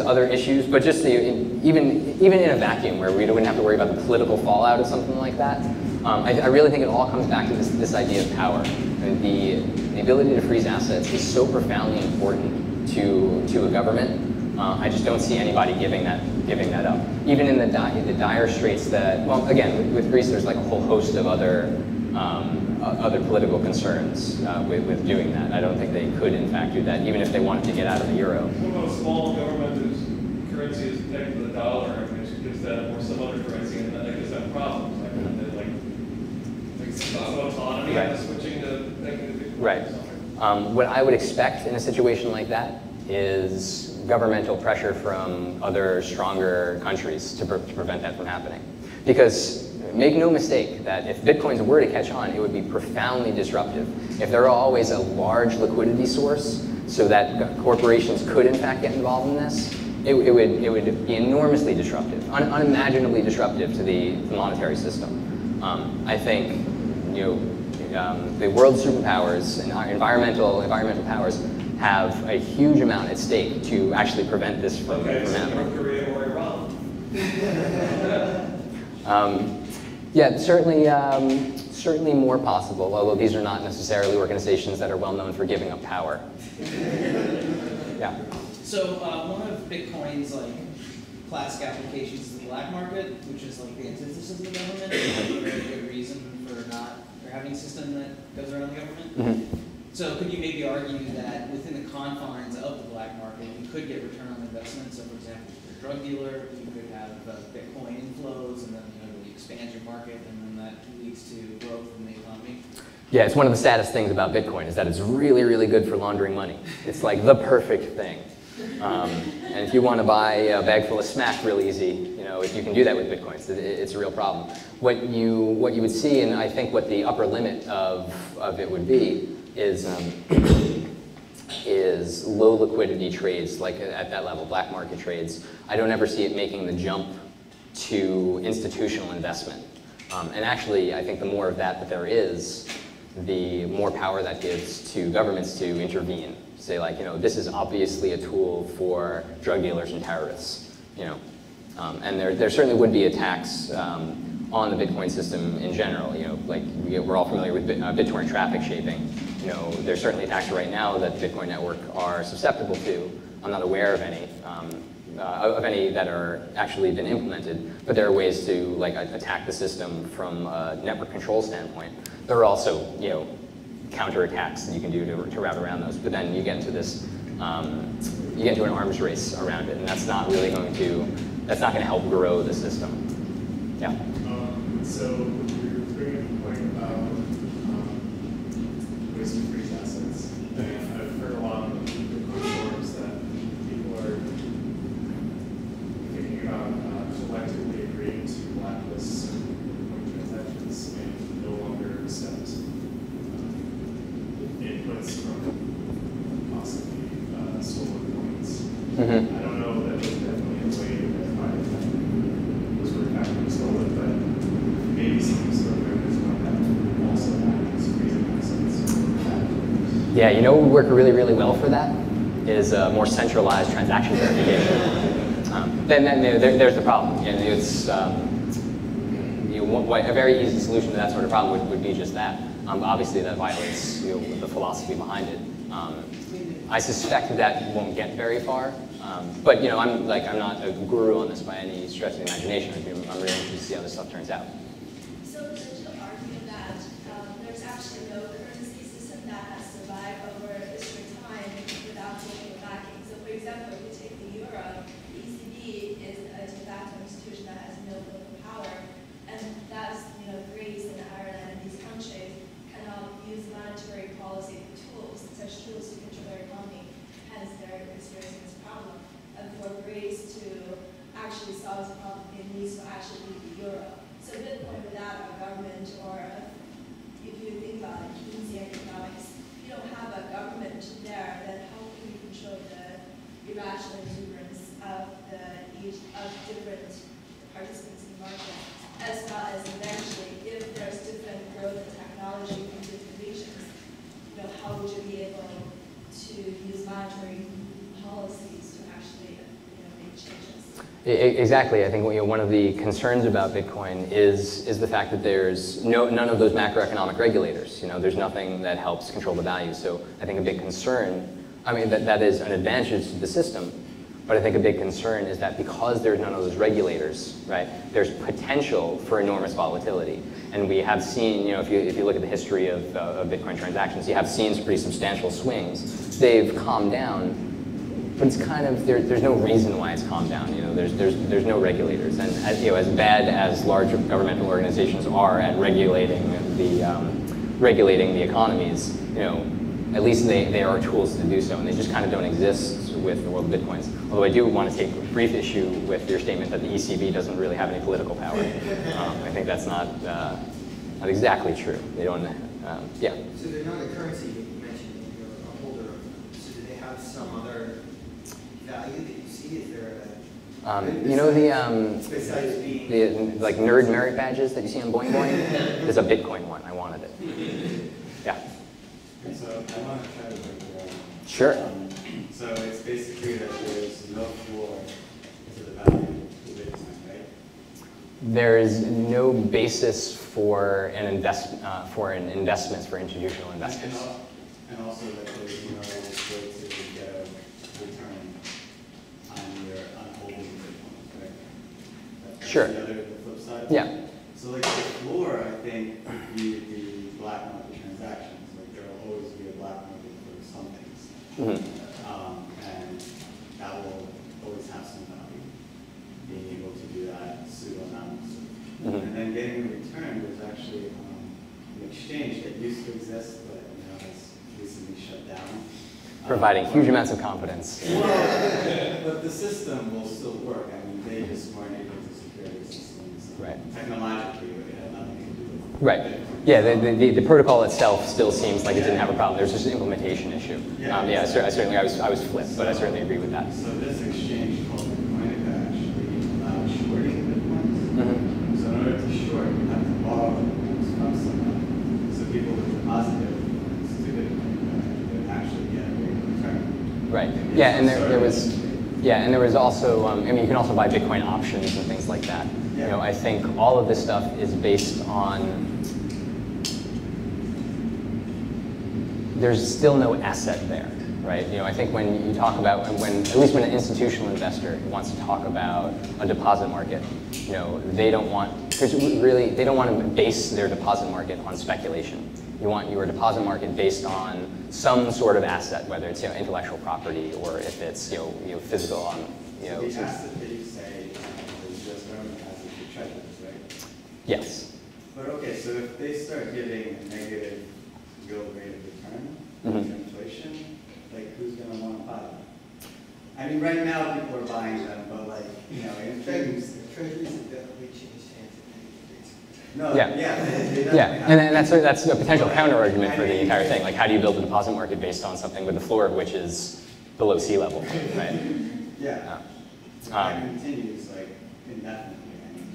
other issues, but just even in a vacuum where we wouldn't have to worry about the political fallout of something like that, I really think it all comes back to this idea of power. And the ability to freeze assets is so profoundly important to a government. I just don't see anybody giving that up. Even in the dire straits that, well, again, with Greece, there's like a whole host of other political concerns with doing that. I don't think they could, in fact, do that, even if they wanted to get out of the euro. What about a small government whose currency is pegged to the dollar, which gives that, or some other currency, and then that gives them problems? Like, some autonomy Right. in switching to pegging to Bitcoin? Right. What I would expect in a situation like that is governmental pressure from other stronger countries to prevent that from happening. Because make no mistake that if Bitcoins were to catch on, it would be profoundly disruptive. If there are always a large liquidity source so that corporations could in fact get involved in this, it would be enormously disruptive, unimaginably disruptive to the monetary system. I think the world superpowers and our environmental powers have a huge amount at stake to actually prevent this from happening. North Korea or Iran? Yeah, certainly more possible, although these are not necessarily organizations that are well known for giving up power. Yeah. So one of Bitcoin's classic applications is the black market, which is like the antithesis of the government. There's a very good reason for having a system that goes around the government. Mm-hmm. So could you maybe argue that within the confines of the black market, you could get return on investment? So for example, if you're a drug dealer, you could have Bitcoin inflows, and then you expand your market, and then that leads to growth in the economy. Yeah, it's one of the saddest things about Bitcoin is that it's really, really good for laundering money. It's like the perfect thing. And if you want to buy a bag full of smack real easy, if you can do that with Bitcoins, it's a real problem. What you would see, and I think what the upper limit of it would be, is low liquidity trades, like at that level, black market trades. I don't ever see it making the jump to institutional investment. And actually, I think the more of that there is, the more power that gives to governments to intervene. Say this is obviously a tool for drug dealers and terrorists, and there certainly would be attacks on the Bitcoin system in general. We're all familiar with BitTorrent traffic shaping. There's certainly attacks right now that the Bitcoin network are susceptible to. I'm not aware of any that are actually been implemented, but there are ways to attack the system from a network control standpoint. There are also counterattacks that you can do to route around those, but then you get into this you get into an arms race around it, and that's not really going to help grow the system. Yeah. So you're bringing up a point about ways to freeze assets. And I've heard a lot on the Bitcoin forums that people are thinking about collectively agreeing to blacklist certain Bitcoin transactions and no longer accept inputs from possibly stolen coins. Mm-hmm. I don't know that there's definitely a way to identify those were actually stolen, but maybe some sort of mechanism like that also happens freezing assets. Yeah, what would work really, really well for that is more centralized transaction verification. Then there's the problem. It's a very easy solution to that sort of problem would be just that. Obviously, that violates the philosophy behind it. I suspect that won't get very far, but I'm not a guru on this by any stretch of the imagination. I'm really interested to see how this stuff turns out. So to argue that there's actually no currency system that has survived over a history of time without taking backing. So for example, if you take the euro, the ECB is a de facto institution that has no political power, and that's Greece and Ireland and these countries cannot use monetary policy tools, such tools to control their economy, hence they're experiencing this problem. And for Greece to actually solve this problem, it needs to actually be the euro. So Bitcoin without a government Exactly. I think one of the concerns about Bitcoin is the fact that there's none of those macroeconomic regulators. There's nothing that helps control the value. So I think a big concern, I mean, that is an advantage to the system, but I think a big concern is that because there's none of those regulators, right, there's potential for enormous volatility. And we have seen, if you look at the history of Bitcoin transactions, you have seen some pretty substantial swings. They've calmed down. But it's kind of, there's no reason why it's calmed down. There's no regulators, and as bad as large governmental organizations are at regulating the economies, at least they are tools to do so, and they just kind of don't exist with the world of Bitcoins. Although I do want to take a brief issue with your statement that the ECB doesn't really have any political power. I think that's not exactly true. They don't. Yeah. So they're not a currency that you mentioned. You're a holder of. So do they have some other value that you see? Is there besides being the like nerd merit badges that you see on Boing Boing? There's a Bitcoin one. I wanted it. Yeah. So I want to try to break it down. Sure. So it's basically that there's no floor to the value of Bitcoin, right? There is no basis for an investment for institutional investors. And also that there's no way to get a return on holding Bitcoin, right? That's Sure. The flip side. Yeah. So like the floor, I think, would be the black market transactions. Like there will always be a black market for some things. Mm-hmm. And that will always have some value, being able to do that pseudo-anonymously. Mm-hmm. And then getting a return was actually an exchange that used to exist, but has recently shut down. Providing huge amounts of confidence. But the system will still work. I mean, they just weren't able to secure the systems. Right. Technologically, it had nothing to do with Right. Yeah, the protocol itself still seems like it didn't have a problem. There's just an implementation issue. I was flipped, but I certainly agree with that. So this exchange called Bitcoin actually allows shorting Bitcoins. Mm-hmm. So in order to short, you have to borrow Bitcoins from someone. So people with deposit their Bitcoins to Bitcoin would actually get a great return. Right. Yeah, and there was also, you can also buy Bitcoin options and things like that. Yeah. I think all of this stuff is based on, there's still no asset there, right? I think when you talk about, at least when an institutional investor wants to talk about a deposit market, they don't want to base their deposit market on speculation. You want your deposit market based on some sort of asset, whether it's intellectual property or if it's physical on So the asset that you say the U.S. government has is the treasuries, right? Yes. But okay, so if they start giving a negative real rate of return to inflation, like who's going to want to buy them? I mean, right now people are buying them, but in things. treasuries have definitely changed hands in many ways. No, Yeah. And that's a potential counter argument for the entire thing. Like, how do you build a deposit market based on something with the floor of which is below sea level, right? Yeah. That continues indefinitely.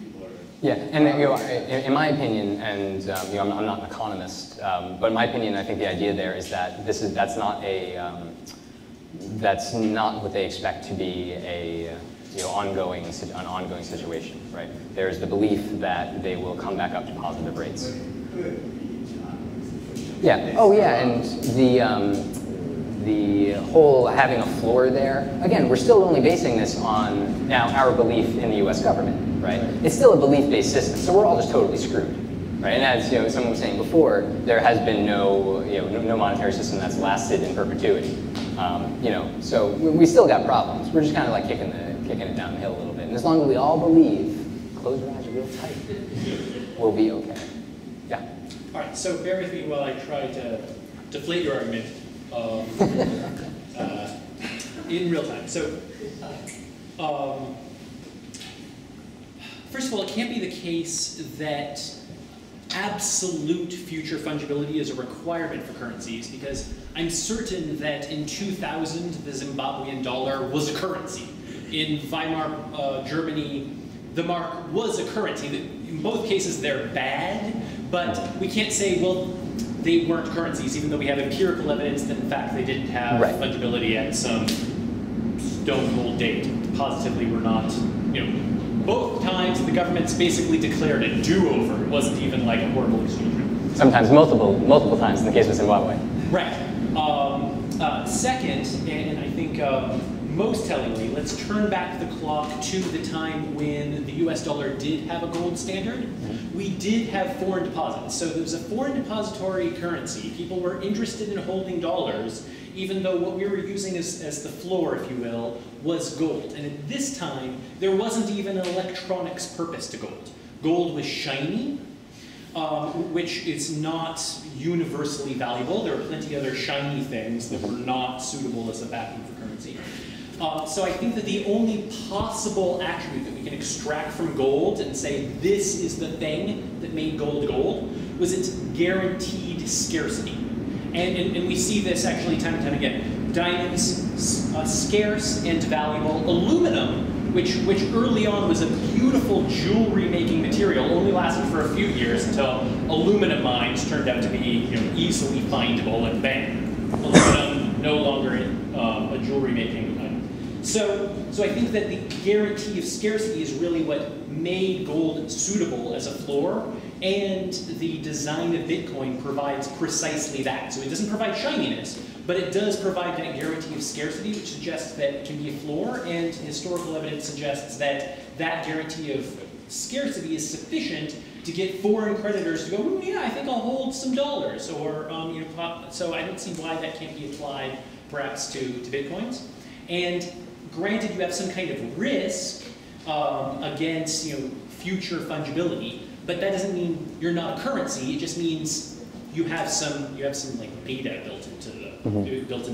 People are. Yeah, and in my opinion, and I'm not an economist, but in my opinion, I think the idea there is that that's not what they expect to be an ongoing situation, right? There's the belief that they will come back up to positive rates. Yeah. Oh, yeah, and the whole having a floor there, again, we're still only basing this on now our belief in the U.S. government, right? It's still a belief-based system, so we're all just totally screwed, right? And as someone was saying before, there has been no monetary system that's lasted in perpetuity, so we still got problems. We're just kind of like kicking it down the hill a little bit, and as long as we all believe, close your eyes real tight, we'll be okay. Yeah. All right. So bear with me while I try to deflate your argument. In real time. So, first of all, it can't be the case that absolute future fungibility is a requirement for currencies, because I'm certain that in 2000, the Zimbabwean dollar was a currency. In Weimar, Germany, the mark was a currency. In both cases, they're bad, but we can't say, well, they weren't currencies, even though we have empirical evidence that, in fact, they didn't have fungibility at some stone cold date. Positively, were not, both times the government's basically declared a do-over. It wasn't even like a horrible exchange rate. Sometimes multiple times in the case of Zimbabwe. Right. Second, and I think most tellingly, let's turn back the clock to the time when the US dollar did have a gold standard. We did have foreign deposits. So there was a foreign depository currency. People were interested in holding dollars, even though what we were using as the floor, if you will, was gold. And at this time, there wasn't even an electronics purpose to gold. Gold was shiny, which is not universally valuable. There are plenty of other shiny things that were not suitable as a backing for currency. So I think that the only possible attribute that we can extract from gold and say this is the thing that made gold gold was its guaranteed scarcity. And we see this actually time and time again. Diamonds, scarce and valuable. Aluminum, which early on was a beautiful jewelry making material, only lasted for a few years until aluminum mines turned out to be easily findable, and bang, aluminum no longer a jewelry making item. So I think that the guarantee of scarcity is really what made gold suitable as a floor, and the design of Bitcoin provides precisely that. So it doesn't provide shininess, but it does provide that guarantee of scarcity, which suggests that it can be a floor, and historical evidence suggests that that guarantee of scarcity is sufficient to get foreign creditors to go, yeah, I think I'll hold some dollars, or so I don't see why that can't be applied perhaps to Bitcoins. And granted, you have some kind of risk against future fungibility, but that doesn't mean you're not a currency. It just means you have some like beta built into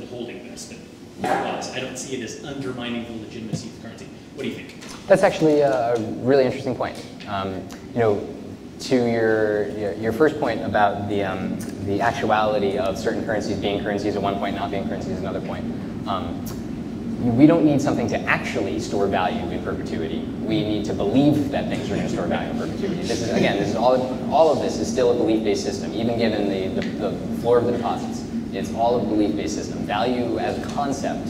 holding this. But otherwise, I don't see it as undermining the legitimacy of the currency. What do you think? That's actually a really interesting point. To your first point about the actuality of certain currencies being currencies at one point, not being currencies at another point. We don't need something to actually store value in perpetuity. We need to believe that things are going to store value in perpetuity. This is all of this is still a belief-based system, even given the floor of the deposits. It's all a belief-based system. Value as a concept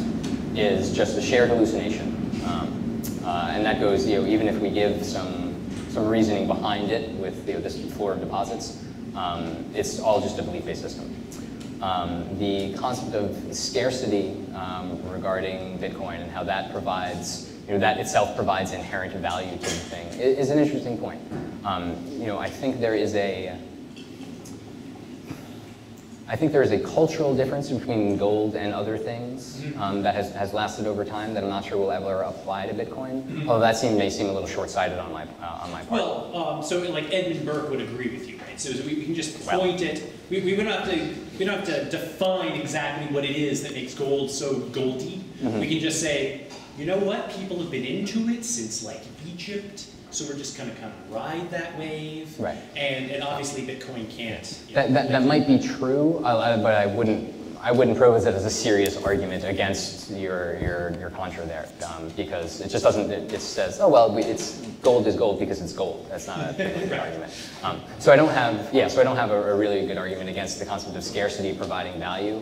is just a shared hallucination, and that goes even if we give some reasoning behind it with this floor of deposits, it's all just a belief-based system. The concept of scarcity regarding Bitcoin and how that provides, that itself provides inherent value to the thing is an interesting point. I think there is a cultural difference between gold and other things that has lasted over time that I'm not sure will ever apply to Bitcoin. Although that may seem a little short-sighted on my part. Well, so like Edmund Burke would agree with you, right? So we can just point it. We don't have to define exactly what it is that makes gold so goldy. We can just say, you know what? People have been into it since like Egypt. So we're just kind of ride that wave, right? And obviously Bitcoin can't. That might be true, but I wouldn't propose it as a serious argument against your contra there, because it just doesn't. It says, oh well, gold is gold because it's gold. That's not a good argument. So I don't have a really good argument against the concept of scarcity providing value.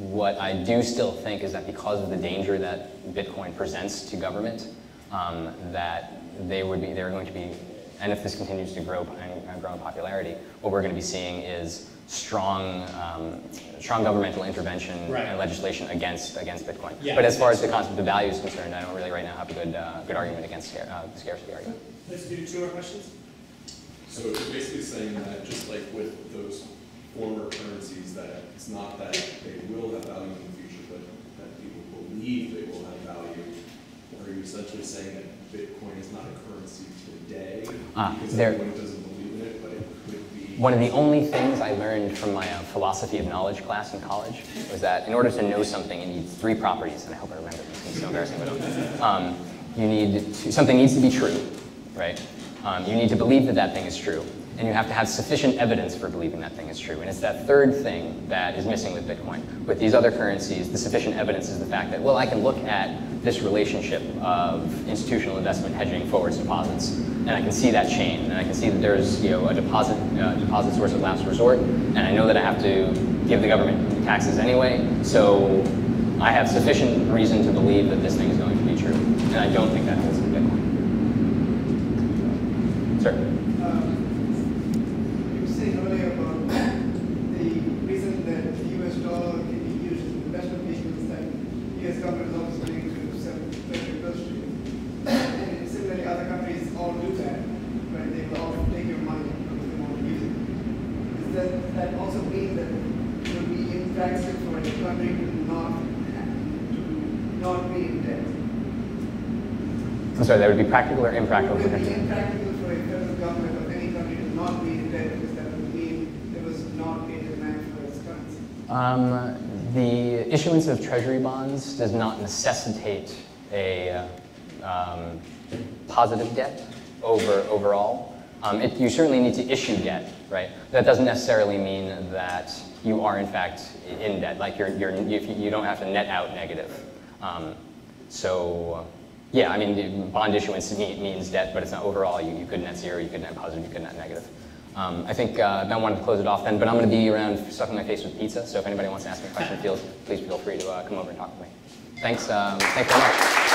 What I do still think is that because of the danger that Bitcoin presents to government, that they're going to be, and if this continues to grow in popularity, what we're going to be seeing is strong governmental intervention and legislation against Bitcoin. Yeah, but as far as the concept of value is concerned, I don't really right now have a good argument against the scarcity argument. Let's do 2 more questions. So you're basically saying that just like with those former currencies, that it's not that they will have value in the future, but that people believe they will have value. Or are you essentially saying that Bitcoin is not a currency today because everyone doesn't believe in it, but it could be? One of the only things I learned from my philosophy of knowledge class in college was that in order to know something, you need 3 properties, and I hope I remember this. It's so embarrassing, but something needs to be true, right? You need to believe that that thing is true, and you have to have sufficient evidence for believing that thing is true. And it's that third thing that is missing with Bitcoin. With these other currencies, the sufficient evidence is the fact that, well, I can look at this relationship of institutional investment hedging forwards deposits, and I can see that chain, and I can see that there's a deposit source of last resort, and I know that I have to give the government taxes anyway, so I have sufficient reason to believe that this thing is going to be true. And I don't think that holds in Bitcoin. Sir? You were saying earlier about the reason that the US dollar can be used as an investment vehicle is that US government is always willing to sell treasury bills to you. And similarly, other countries all do that, right? They will often take your money because they want to use it. Does that also mean that it would be impractical for a country to not be in debt? I'm sorry, that would be practical or impractical? It would be impractical for a federal government of any country to not be in debt because that would mean there was not a demand for its currency. The issuance of treasury bonds does not necessitate a positive debt overall. You certainly need to issue debt, right? That doesn't necessarily mean that you are in fact in debt. Like you don't have to net out negative. So yeah, I mean, bond issuance means debt, but it's not overall. You could net zero, you could net positive, you could net negative. I think Ben wanted to close it off then, but I'm going to be around stuffing my face with pizza. So if anybody wants to ask me a question, please feel free to come over and talk with me. Thanks very much.